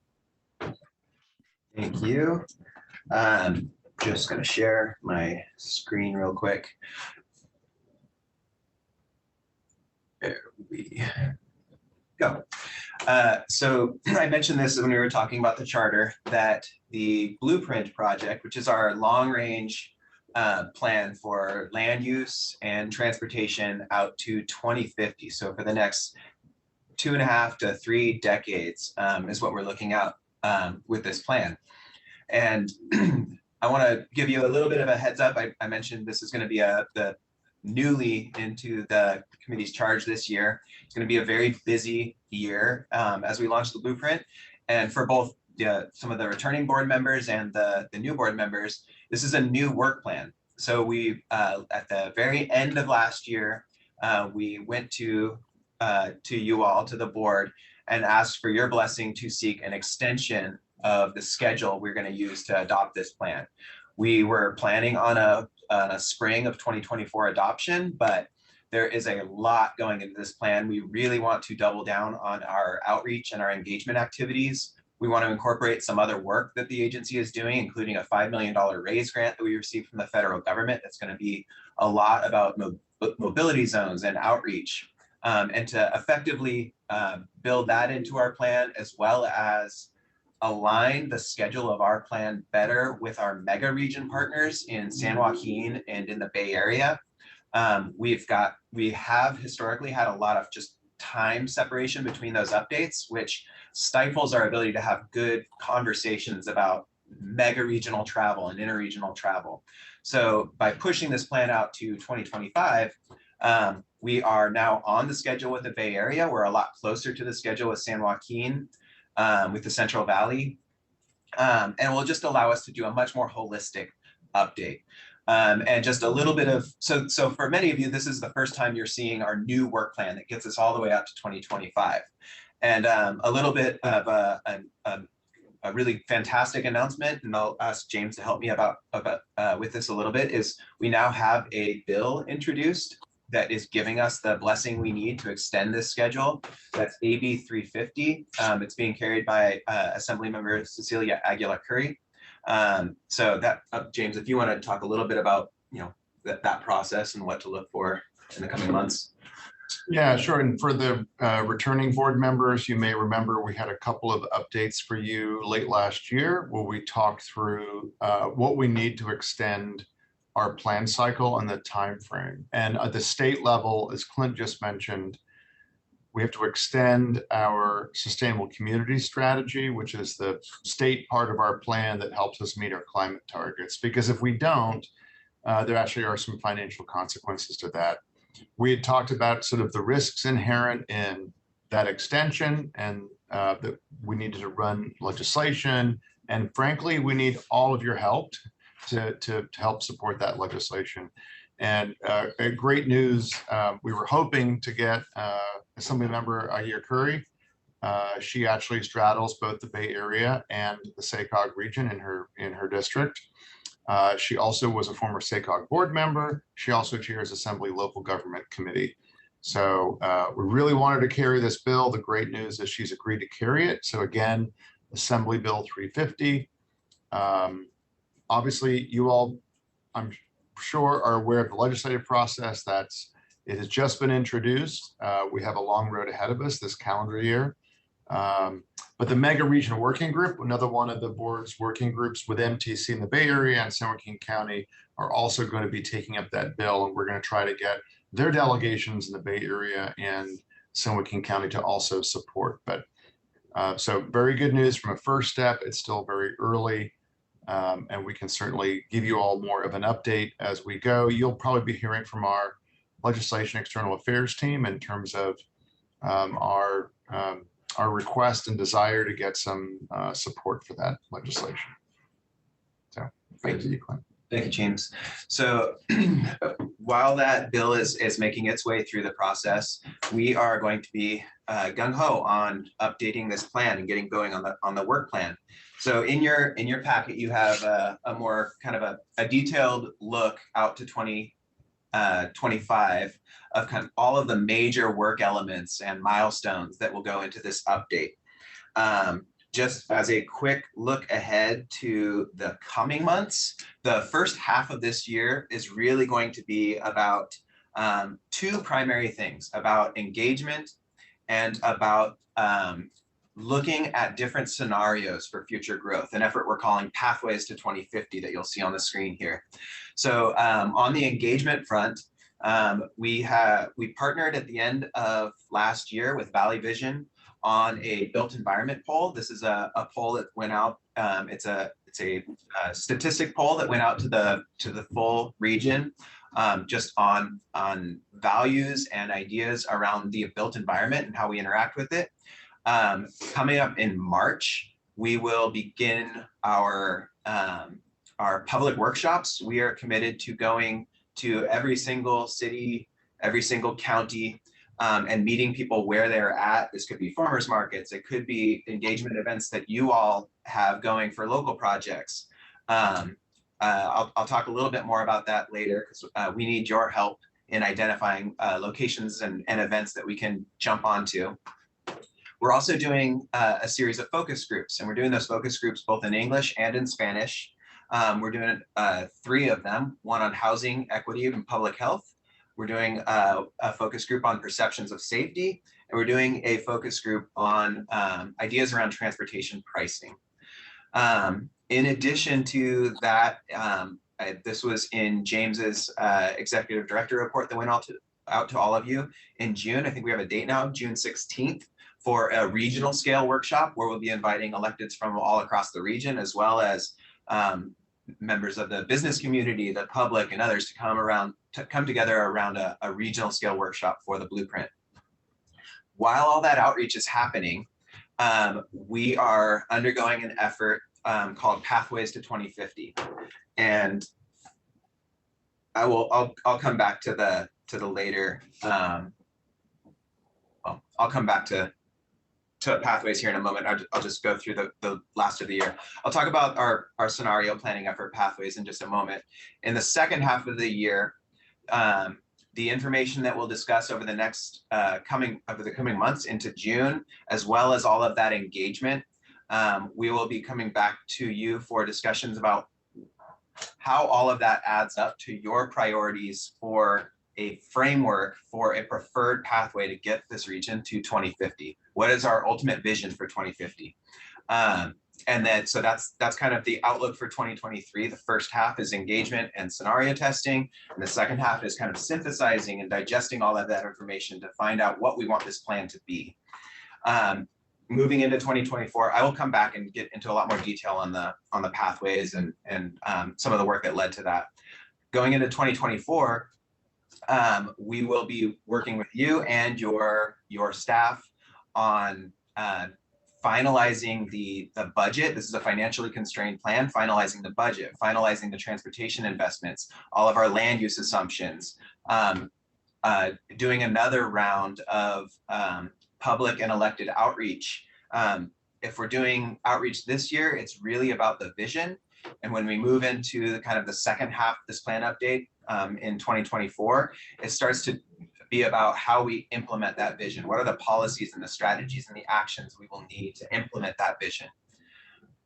L: Thank you. Just going to share my screen real quick. There we go. So I mentioned this when we were talking about the charter, that the Blueprint project, which is our long range plan for land use and transportation out to 2050. So for the next 2.5 to 3 decades is what we're looking at with this plan. And I want to give you a little bit of a heads up. I mentioned this is going to be the newly into the committee's charge this year. It's going to be a very busy year as we launch the blueprint. And for both some of the returning board members and the new board members, this is a new work plan. So we, at the very end of last year, we went to you all, to the board, and asked for your blessing to seek an extension of the schedule we're going to use to adopt this plan. We were planning on a spring of 2024 adoption, but there is a lot going into this plan. We really want to double down on our outreach and our engagement activities. We want to incorporate some other work that the agency is doing, including a $5 million raise grant that we received from the federal government. That's going to be a lot about mobility zones and outreach. and to effectively build that into our plan, as well as align the schedule of our plan better with our mega region partners in San Joaquin and in the Bay Area. We have historically had a lot of just time separation between those updates, which stifles our ability to have good conversations about mega regional travel and interregional travel. So by pushing this plan out to 2025, we are now on the schedule with the Bay Area. We're a lot closer to the schedule with San Joaquin, with the Central Valley, and will just allow us to do a much more holistic update. And just a little bit of, so for many of you, this is the first time you're seeing our new work plan that gets us all the way out to 2025. And a little bit of a really fantastic announcement, and I'll ask James to help me with this a little bit, is we now have a bill introduced that is giving us the blessing we need to extend this schedule. That's AB 350. It's being carried by Assembly Member Cecilia Aguilar Curry. So that, James, if you want to talk a little bit about, that process and what to look for in the coming months.
P: Yeah, sure. And for the returning board members, you may remember we had a couple of updates for you late last year where we talked through what we need to extend our plan cycle and the time frame. And at the state level, as Clint just mentioned, we have to extend our sustainable community strategy, which is the state part of our plan that helps us meet our climate targets. Because if we don't, there actually are some financial consequences to that. We had talked about sort of the risks inherent in that extension, and that we needed to run legislation. And frankly, we need all of your help to help support that legislation. And great news, we were hoping to get Assembly Member Aguilar Curry. She actually straddles both the Bay Area and the SACOG region in her district. She also was a former SACOG board member. She also chairs Assembly Local Government Committee. So we really wanted to carry this bill. The great news is she's agreed to carry it. So again, Assembly Bill 350. Obviously, you all, I'm sure, are aware of the legislative process. It has just been introduced. We have a long road ahead of us this calendar year. But the Mega Regional Working Group, another one of the board's working groups with MTC in the Bay Area and San Joaquin County, are also going to be taking up that bill. And we're going to try to get their delegations in the Bay Area and San Joaquin County to also support. But so very good news from a first step. It's still very early. And we can certainly give you all more of an update as we go. You'll probably be hearing from our Legislation External Affairs team in terms of our request and desire to get some support for that legislation. So thank you, Clint.
L: Thank you, James. So while that bill is making its way through the process, we are going to be gung-ho on updating this plan and getting going on the work plan. So in your packet, you have a more kind of a detailed look out to 2025 of kind of all of the major work elements and milestones that will go into this update. Just as a quick look ahead to the coming months, the first half of this year is really going to be about two primary things: about engagement and about looking at different scenarios for future growth, an effort we're calling Pathways to 2050 that you'll see on the screen here. So on the engagement front, we partnered at the end of last year with Valley Vision on a built environment poll. This is a poll that went out. It's a statistic poll that went out to the full region, just on values and ideas around the built environment and how we interact with it. Coming up in March, we will begin our public workshops. We are committed to going to every single city, every single county, and meeting people where they're at. This could be farmers markets. It could be engagement events that you all have going for local projects. I'll talk a little bit more about that later, because we need your help in identifying locations and events that we can jump onto. We're also doing a series of focus groups, and we're doing those focus groups both in English and in Spanish. We're doing 3 of them: one on housing, equity, and public health, we're doing a focus group on perceptions of safety, and we're doing a focus group on ideas around transportation pricing. In addition to that, this was in James's executive director report that went out to all of you in June. I think we have a date now, June 16th, for a regional scale workshop where we'll be inviting electeds from all across the region, as well as members of the business community, the public, and others to come together around a regional scale workshop for the blueprint. While all that outreach is happening, we are undergoing an effort called Pathways to 2050, and I'll come back to the later. I'll come back to Pathways here in a moment. I'll just go through the last of the year. I'll talk about our scenario planning effort Pathways in just a moment. In the second half of the year, the information that we'll discuss over the next coming months into June, as well as all of that engagement, we will be coming back to you for discussions about how all of that adds up to your priorities for a framework for a preferred pathway to get this region to 2050. What is our ultimate vision for 2050? And then, so that's kind of the outlook for 2023. The first half is engagement and scenario testing. And the second half is kind of synthesizing and digesting all of that information to find out what we want this plan to be. Moving into 2024, I will come back and get into a lot more detail on the pathways and some of the work that led to that. Going into 2024, we will be working with you and your staff on finalizing the budget. This is a financially constrained plan, finalizing the budget, finalizing the transportation investments, all of our land use assumptions, doing another round of public and elected outreach. If we're doing outreach this year, it's really about the vision. And when we move into the kind of the second half of this plan update in 2024, it starts to be about how we implement that vision. What are the policies and the strategies and the actions we will need to implement that vision?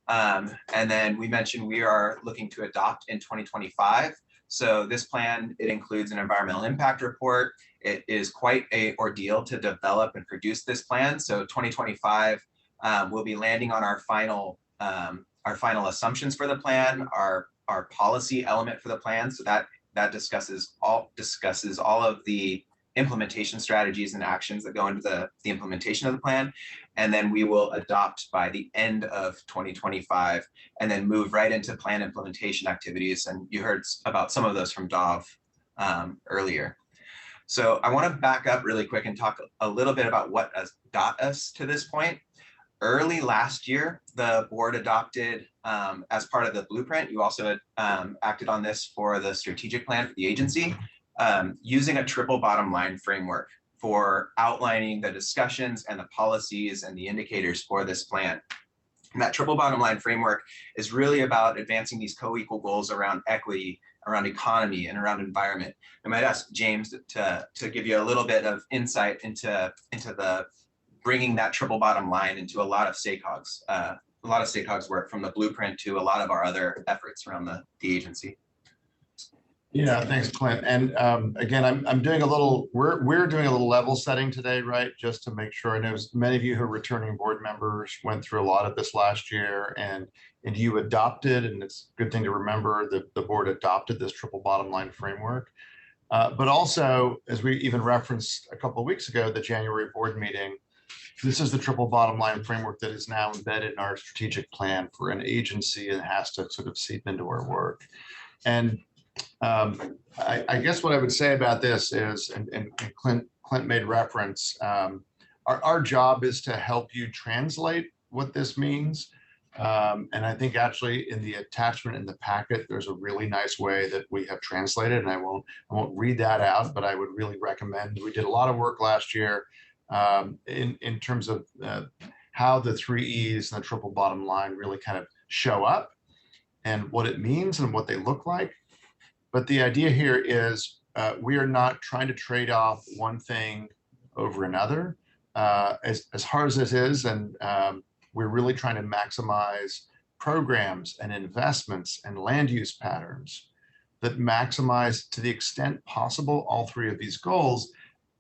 L: And then we mentioned we are looking to adopt in 2025. So this plan, it includes an environmental impact report. It is quite an ordeal to develop and produce this plan. So 2025, we'll be landing on our final assumptions for the plan, our policy element for the plan. So that discusses all of the implementation strategies and actions that go into the implementation of the plan. And then we will adopt by the end of 2025 and then move right into plan implementation activities. And you heard about some of those from Dov earlier. So I want to back up really quick and talk a little bit about what has got us to this point. Early last year, the board adopted, as part of the blueprint, you also acted on this for the strategic plan for the agency, using a triple bottom line framework for outlining the discussions and the policies and the indicators for this plan. And that triple bottom line framework is really about advancing these co-equal goals around equity, around economy, and around environment. I might ask James to give you a little bit of insight into the bringing that triple bottom line into a lot of SACOG's work, from the blueprint to a lot of our other efforts around the agency.
P: Yeah, thanks, Clint. And again, I'm doing a little, we're doing a little level setting today, right? Just to make sure. I know many of you who are returning board members went through a lot of this last year, and you adopted, and it's a good thing to remember that the board adopted this triple bottom line framework. But also, as we even referenced a couple of weeks ago, the January board meeting, this is the triple bottom line framework that is now embedded in our strategic plan for an agency and has to sort of seep into our work. And I guess what I would say about this is, and Clint made reference, our job is to help you translate what this means. And I think actually in the attachment in the packet, there's a really nice way that we have translated, and I won't read that out, but I would really recommend. We did a lot of work last year in terms of how the 3 E's and the triple bottom line really kind of show up and what it means and what they look like. But the idea here is we are not trying to trade off one thing over another, as hard as it is. And we're really trying to maximize programs and investments and land use patterns that maximize to the extent possible all three of these goals,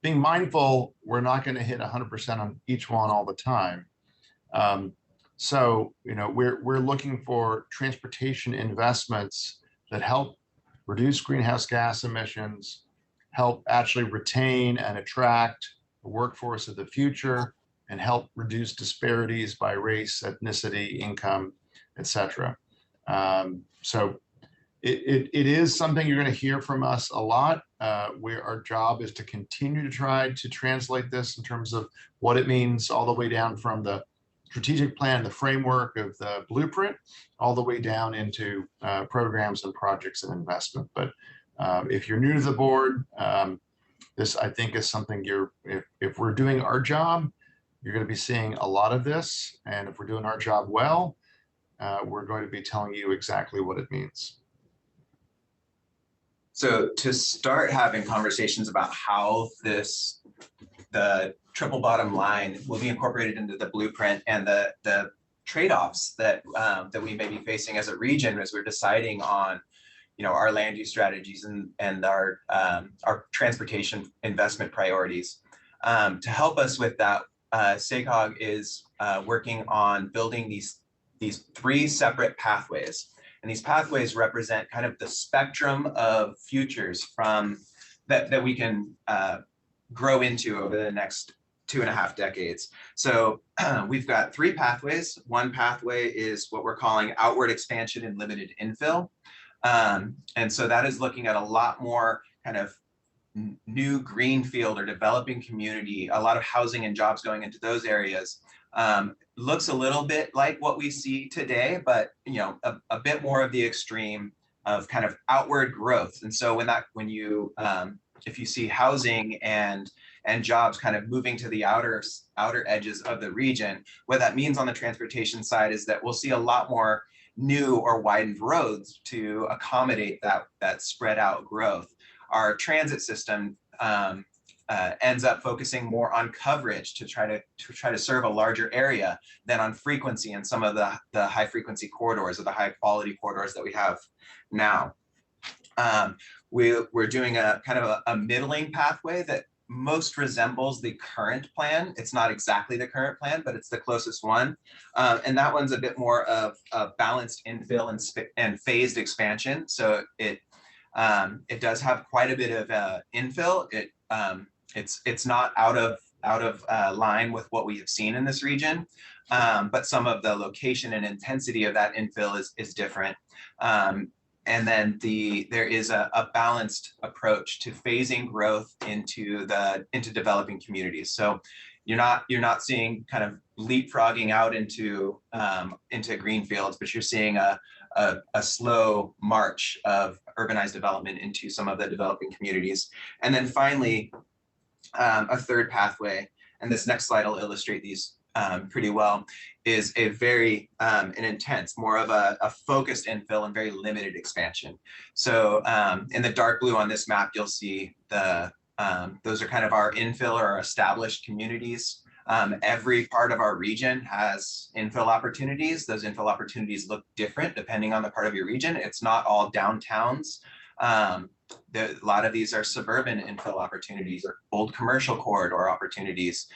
P: being mindful we're not going to hit 100% on each one all the time. So, you know, we're looking for transportation investments that help reduce greenhouse gas emissions, help actually retain and attract the workforce of the future, and help reduce disparities by race, ethnicity, income, etc. So it is something you're going to hear from us a lot. Where our job is to continue to try to translate this in terms of what it means all the way down from the strategic plan, the framework of the blueprint, all the way down into programs and projects and investment. But if you're new to the board, this I think is something if we're doing our job, you're going to be seeing a lot of this. And if we're doing our job well, we're going to be telling you exactly what it means.
L: So to start having conversations about how the triple bottom line will be incorporated into the blueprint and the trade-offs that we may be facing as a region as we're deciding on, you know, our land use strategies and our transportation investment priorities. To help us with that, SACOG is working on building these three separate pathways. And these pathways represent kind of the spectrum of futures from that we can grow into over the next 2.5 decades. So we've got three pathways. One pathway is what we're calling outward expansion and limited infill. And so that is looking at a lot more kind of new greenfield or developing community, a lot of housing and jobs going into those areas. Looks a little bit like what we see today, but you know, a bit more of the extreme of kind of outward growth. And so when you if you see housing and jobs kind of moving to the outer edges of the region, what that means on the transportation side is that we'll see a lot more new or widened roads to accommodate that spread out growth. Our transit system ends up focusing more on coverage to try to serve a larger area than on frequency in some of the high frequency corridors or the high quality corridors that we have now. We're doing a kind of a middling pathway that most resembles the current plan. It's not exactly the current plan, but it's the closest one. And that one's a bit more of a balanced infill and phased expansion. So it does have quite a bit of infill. It's not out of line with what we have seen in this region, but some of the location and intensity of that infill is different. And then there is a balanced approach to phasing growth into developing communities. So you're not seeing kind of leapfrogging out into greenfields, but you're seeing a slow march of urbanized development into some of the developing communities. And then finally, a third pathway, and this next slide will illustrate these pretty well, is a very an intense, more of a focused infill and very limited expansion. So in the dark blue on this map, you'll see those are kind of our infill or our established communities. Every part of our region has infill opportunities. Those infill opportunities look different depending on the part of your region. It's not all downtowns. A lot of these are suburban infill opportunities or old commercial corridor opportunities.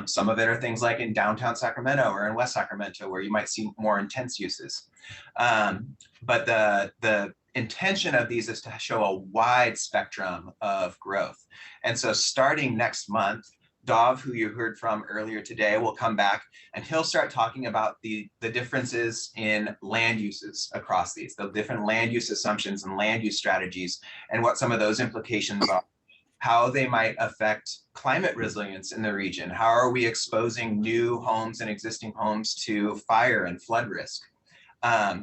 L: Some of it are things like in downtown Sacramento or in West Sacramento, where you might see more intense uses. But the intention of these is to show a wide spectrum of growth. And so starting next month, Dov, who you heard from earlier today, will come back and he'll start talking about the differences in land uses across these, the different land use assumptions and land use strategies, and what some of those implications are, how they might affect climate resilience in the region. How are we exposing new homes and existing homes to fire and flood risk?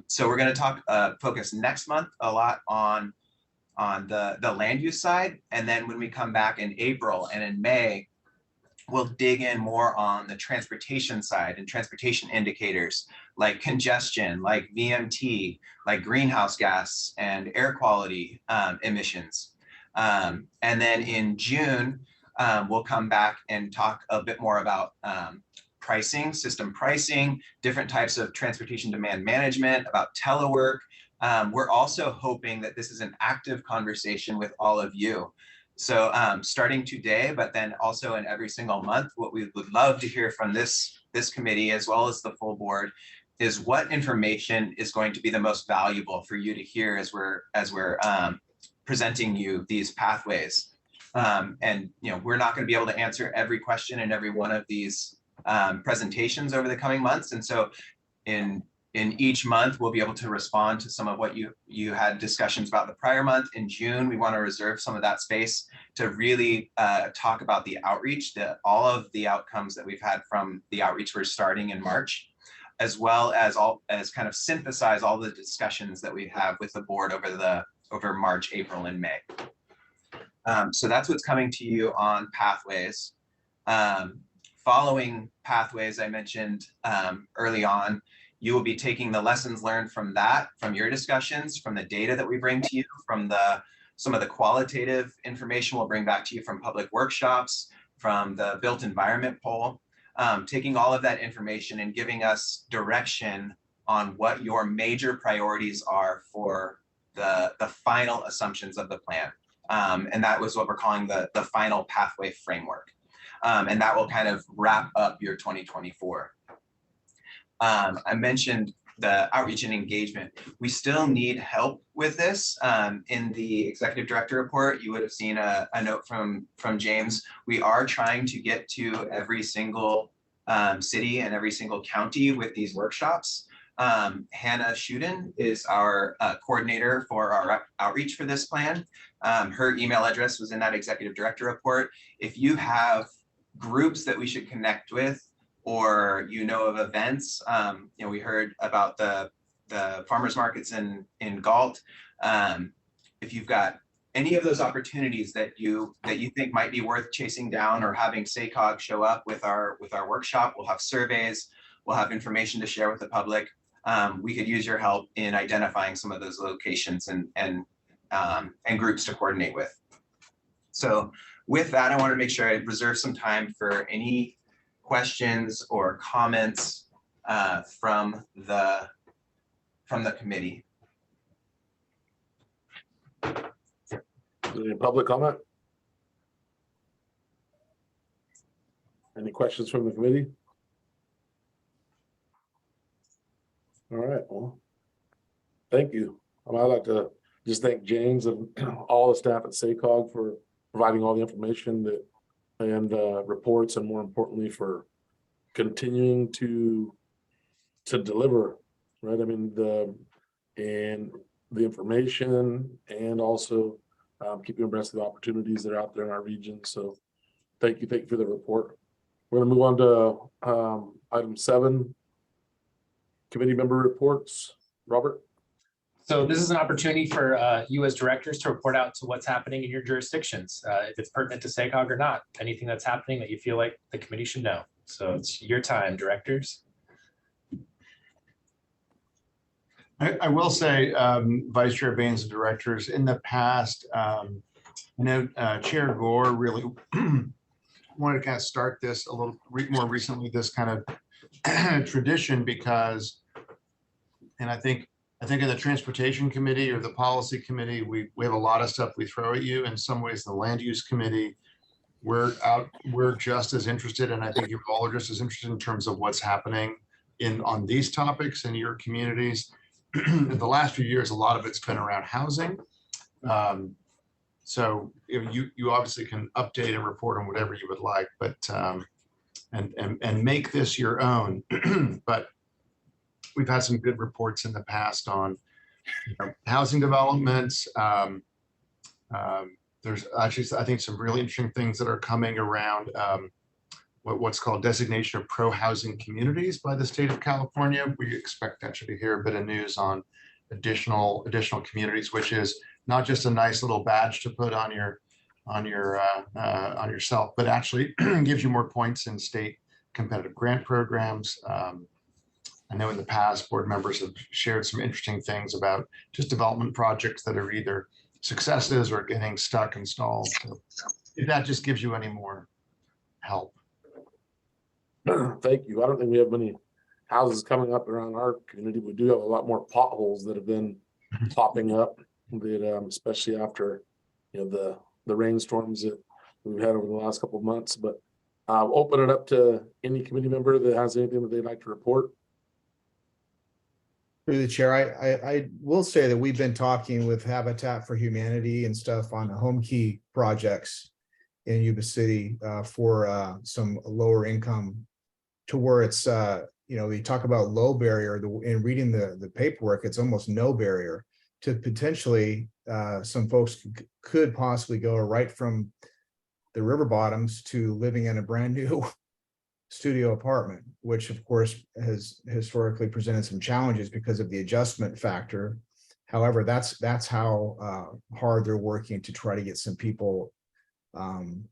L: So we're going to focus next month a lot on the land use side. And then when we come back in April and in May, we'll dig in more on the transportation side and transportation indicators like congestion, like VMT, like greenhouse gas and air quality emissions. And then in June, we'll come back and talk a bit more about pricing, system pricing, different types of transportation demand management, about telework, We're also hoping that this is an active conversation with all of you. So starting today, but then also in every single month, what we would love to hear from this committee as well as the full board is what information is going to be the most valuable for you to hear as we're presenting you these pathways. And we're not going to be able to answer every question in every one of these presentations over the coming months. And so in each month, we'll be able to respond to some of what you had discussions about the prior month. In June, we want to reserve some of that space to really talk about the outreach, all of the outcomes that we've had from the outreach we're starting in March, as well as kind of synthesize all the discussions that we have with the board over March, April, and May. So that's what's coming to you on Pathways. Following Pathways, I mentioned early on, you will be taking the lessons learned from that, from your discussions, from the data that we bring to you, from some of the qualitative information we'll bring back to you from public workshops, from the built environment poll, taking all of that information and giving us direction on what your major priorities are for the final assumptions of the plan. And that was what we're calling the final pathway framework. And that will kind of wrap up your 2024. I mentioned the outreach and engagement. We still need help with this. In the executive director report, you would have seen a note from James. We are trying to get to every single city and every single county with these workshops. Hannah Shuden is our coordinator for our outreach for this plan. Her email address was in that executive director report. If you have groups that we should connect with, or of events, we heard about the farmers markets in Galt. If you've got any of those opportunities that you think might be worth chasing down or having SACOG show up with our workshop, we'll have surveys, we'll have information to share with the public. We could use your help in identifying some of those locations and groups to coordinate with. So with that, I want to make sure I reserve some time for any questions or comments from the committee.
B: Any public comment? Any questions from the committee? All right, well, thank you. I'd like to just thank James and all the staff at SACOG for providing all the information and reports, and more importantly, for continuing to deliver, right? I mean, the information, and also keeping abreast of the opportunities that are out there in our region. So thank you for the report. We're going to move on to item 7, committee member reports. Robert?
A: So this is an opportunity for you as directors to report out to what's happening in your jurisdictions, if it's pertinent to SACOG or not, anything that's happening that you feel like the committee should know. So it's your time, directors.
P: I will say, Vice Chair Baines and directors, in the past, I know Chair Gore really wanted to kind of start this a little more recently, this kind of tradition, because, and I think in the transportation committee or the policy committee, we have a lot of stuff we throw at you. In some ways, the land use committee, we're just as interested, and I think you all are just as interested in terms of what's happening on these topics in your communities. In the last few years, a lot of it's been around housing. So you obviously can update and report on whatever you would like, but and make this your own. But we've had some good reports in the past on housing developments. There's actually, I think, some really interesting things that are coming around what's called designation of pro-housing communities by the state of California. We expect actually to hear a bit of news on additional communities, which is not just a nice little badge to put on yourself, but actually gives you more points in state competitive grant programs. I know in the past, board members have shared some interesting things about just development projects that are either successes or getting stuck and stalled. So if that just gives you any more help.
B: Thank you. I don't think we have many houses coming up around our community. We do have a lot more potholes that have been popping up, that especially after, the rainstorms that we've had over the last couple of months. But I'll open it up to any committee member that has anything that they'd like to report.
G: Through the chair, I will say that we've been talking with Habitat for Humanity and stuff on the home key projects in Yuba City for some lower income, to where it's we talk about low barrier. In reading the paperwork, it's almost no barrier to potentially some folks could possibly go right from the river bottoms to living in a brand new studio apartment, which of course has historically presented some challenges because of the adjustment factor. However, that's how hard they're working to try to get some people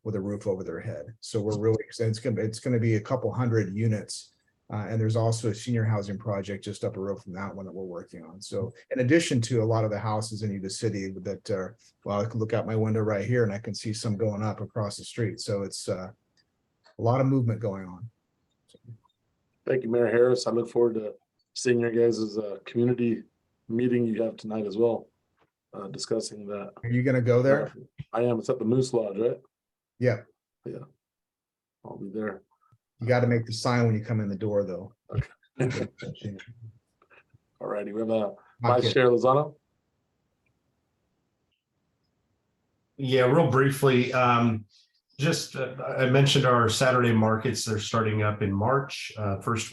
G: with a roof over their head. So we're really excited. It's going to be a couple hundred units. And there's also a senior housing project just up the road from that one that we're working on. So in addition to a lot of the houses in Yuba City that are, well, I can look out my window right here and I can see some going up across the street. So it's a lot of movement going on.
B: Thank you, Mayor Harris. I look forward to seeing your guys' community meeting you have tonight as well, discussing that.
G: Are you going to go there?
B: I am. It's at the Moose Lodge, right?
G: Yeah.
B: Yeah. I'll be there.
G: You got to make the sign when you come in the door, though.
B: Okay. All righty. We have Vice Chair Lozano.
H: Yeah, real briefly, I mentioned our Saturday markets. They're starting up in March, first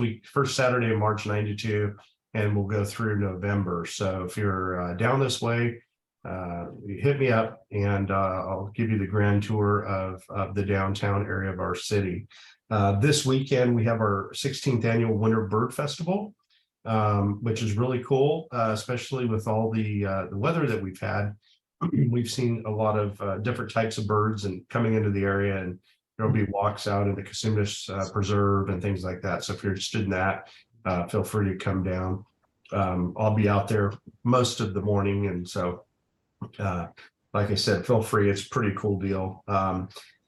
H: Saturday of March 92, and we'll go through November. So if you're down this way, you hit me up and I'll give you the grand tour of the downtown area of our city. This weekend, we have our 16th annual Winter Bird Festival, which is really cool, especially with all the weather that we've had. We've seen a lot of different types of birds and coming into the area, and there'll be walks out in the Cosumnes Preserve and things like that. So if you're interested in that, feel free to come down. I'll be out there most of the morning. And so, like I said, feel free. It's a pretty cool deal.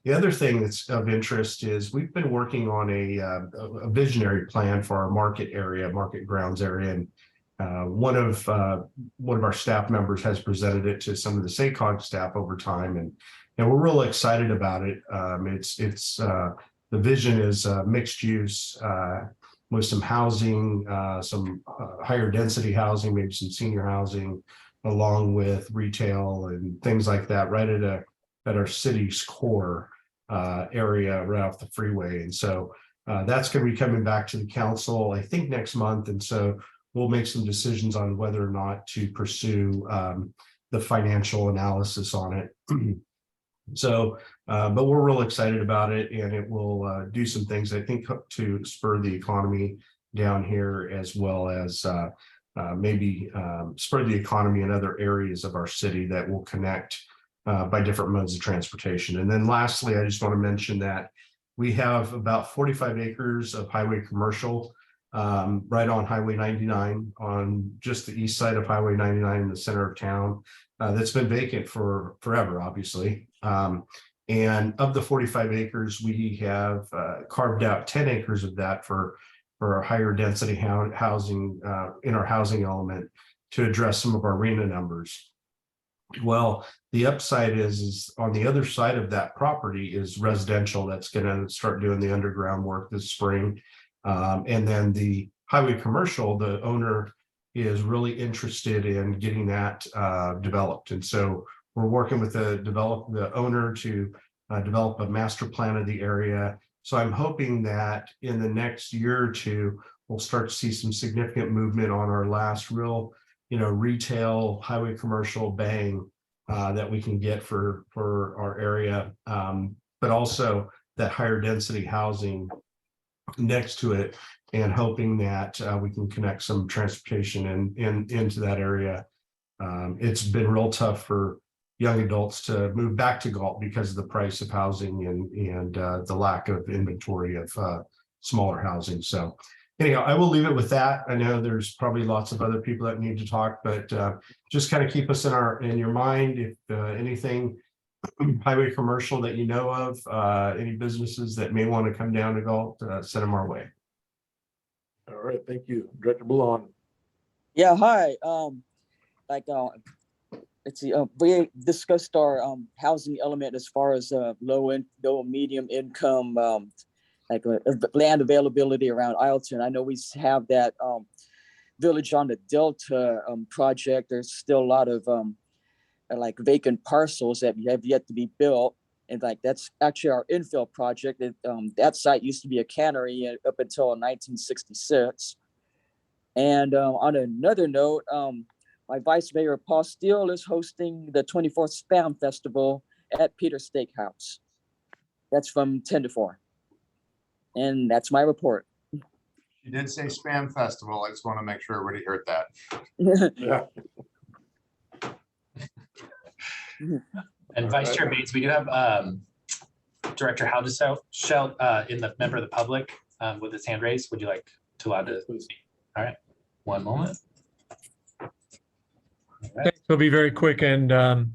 H: The other thing that's of interest is we've been working on a visionary plan for our market grounds area. And one of our staff members has presented it to some of the SACOG staff over time, and we're real excited about it. The vision is mixed use with some housing, some higher density housing, maybe some senior housing, along with retail and things like that, right at our city's core area right off the freeway. And so that's going to be coming back to the council, I think, next month. And so we'll make some decisions on whether or not to pursue the financial analysis on it. So, but we're real excited about it, and it will do some things, I think, to spur the economy down here, as well as maybe spur the economy in other areas of our city that will connect by different modes of transportation. And then lastly, I just want to mention that we have about 45 acres of highway commercial right on Highway 99, on just the east side of Highway 99 in the center of town, that's been vacant for forever, obviously. And of the 45 acres, we have carved out 10 acres of that for our higher density housing in our housing element to address some of our RHNA numbers. Well, the upside is on the other side of that property is residential that's going to start doing the underground work this spring. And then the highway commercial, the owner is really interested in getting that developed. And so we're working with the owner to develop a master plan of the area. So I'm hoping that in the next year or two, we'll start to see some significant movement on our last real, retail highway commercial bang that we can get for our area, but also that higher density housing next to it, and hoping that we can connect some transportation into that area. It's been real tough for young adults to move back to Galt because of the price of housing and the lack of inventory of smaller housing. So anyhow, I will leave it with that. I know there's probably lots of other people that need to talk, but just kind of keep us in your mind. If anything highway commercial that you know of, any businesses that may want to come down to Galt, send them our way.
B: All right, thank you. Director Bullon.
D: Yeah, hi. like, let's see, we discussed our housing element as far as low and medium income, like land availability around Ileton. I know we have that Village on the Delta project. There's still a lot of like vacant parcels that have yet to be built. And like, that's actually our infill project. That site used to be a cannery up until 1966. And on another note, my Vice Mayor Paul Steele is hosting the 24th Spam Festival at Peter's Steakhouse. That's from 10 to 4. And that's my report.
P: You did say Spam Festival. I just want to make sure everybody heard that.
B: Yeah.
A: And Vice Chair Bates, we do have Director Haldeshelt in the member of the public with his hand raised. Would you like to allow to speak? All right, one moment. All right.
Q: It'll be very quick, and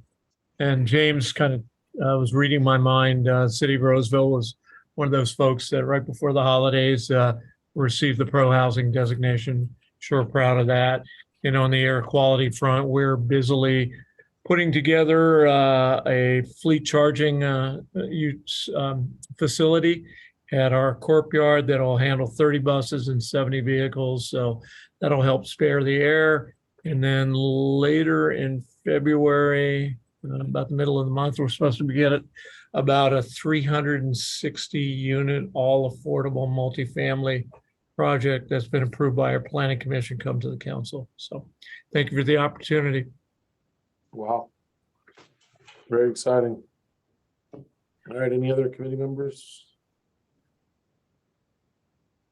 Q: James kind of was reading my mind. City of Roseville was one of those folks that right before the holidays received the pro housing designation. Sure proud of that. And on the air quality front, we're busily putting together a fleet charging facility at our courtyard that'll handle 30 buses and 70 vehicles. So that'll help spare the air. And then later in February, about the middle of the month, we're supposed to get about a 360 unit, all affordable multifamily project that's been approved by our planning commission come to the council. So thank you for the opportunity.
B: Wow. Very exciting. All right, any other committee members?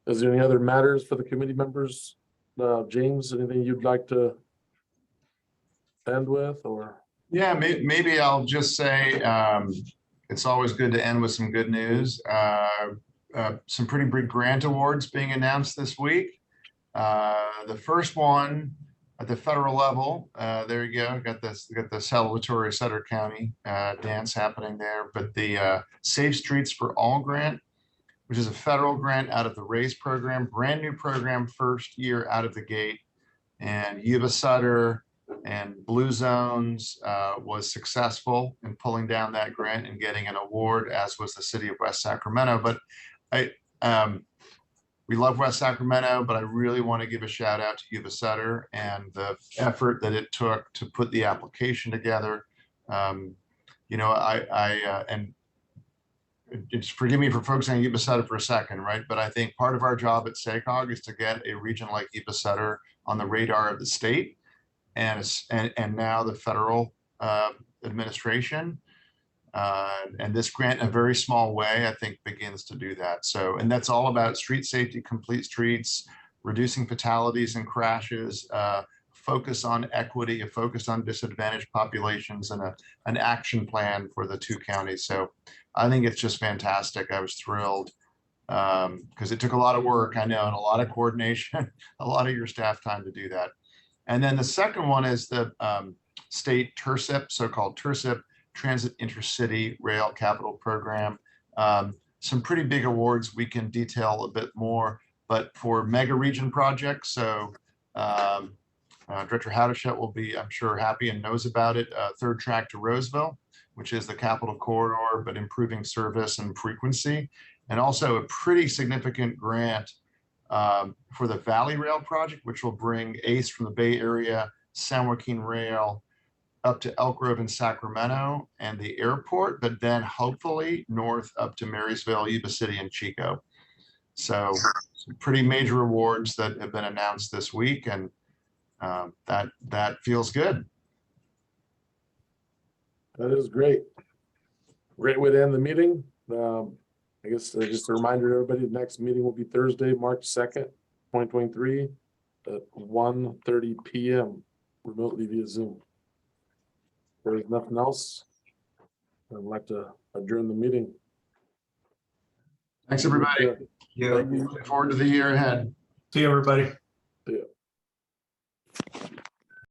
B: Is there any other matters for the committee members? James, anything you'd like to end with, or?
P: Yeah, maybe I'll just say it's always good to end with some good news. Some pretty big grant awards being announced this week. The first one at the federal level, there you go. Got the celebratory Sutter County dance happening there. But the Safe Streets for All grant, which is a federal grant out of the RAISE program, brand new program, first year out of the gate. And Yuba Sutter and Blue Zones was successful in pulling down that grant and getting an award, as was the city of West Sacramento. But we love West Sacramento, but I really want to give a shout out to Yuba Sutter and the effort that it took to put the application together. And just forgive me for focusing on Yuba Sutter for a second, right? But I think part of our job at SACOG is to get a region like Yuba Sutter on the radar of the state and now the federal administration. And this grant, in a very small way, I think begins to do that. So, and that's all about street safety, complete streets, reducing fatalities and crashes, focus on equity, a focus on disadvantaged populations, and an action plan for the two counties. So I think it's just fantastic. I was thrilled because it took a lot of work, I know, and a lot of coordination, a lot of your staff time to do that. And then the second one is the state TIRCIP, so-called TIRCIP, Transit Intercity Rail Capital Program. Some pretty big awards we can detail a bit more, but for mega region projects. So Director Haldeshelt will be, I'm sure, happy and knows about it. Third track to Roseville, which is the capital corridor, but improving service and frequency. And also a pretty significant grant for the Valley Rail project, which will bring ACE from the Bay Area, San Joaquin Rail, up to Elk Grove and Sacramento and the airport, but then hopefully north up to Marysville, Yuba City, and Chico. So some pretty major awards that have been announced this week, and that feels good.
B: That is great. Great way to end the meeting. I guess just a reminder to everybody, the next meeting will be Thursday, March 2nd, 2023 at 1:30 p.m. remotely via Zoom. If there's nothing else, I'd like to adjourn the meeting.
P: Thanks, everybody. Look forward to the year ahead.
H: See you, everybody.
B: See ya.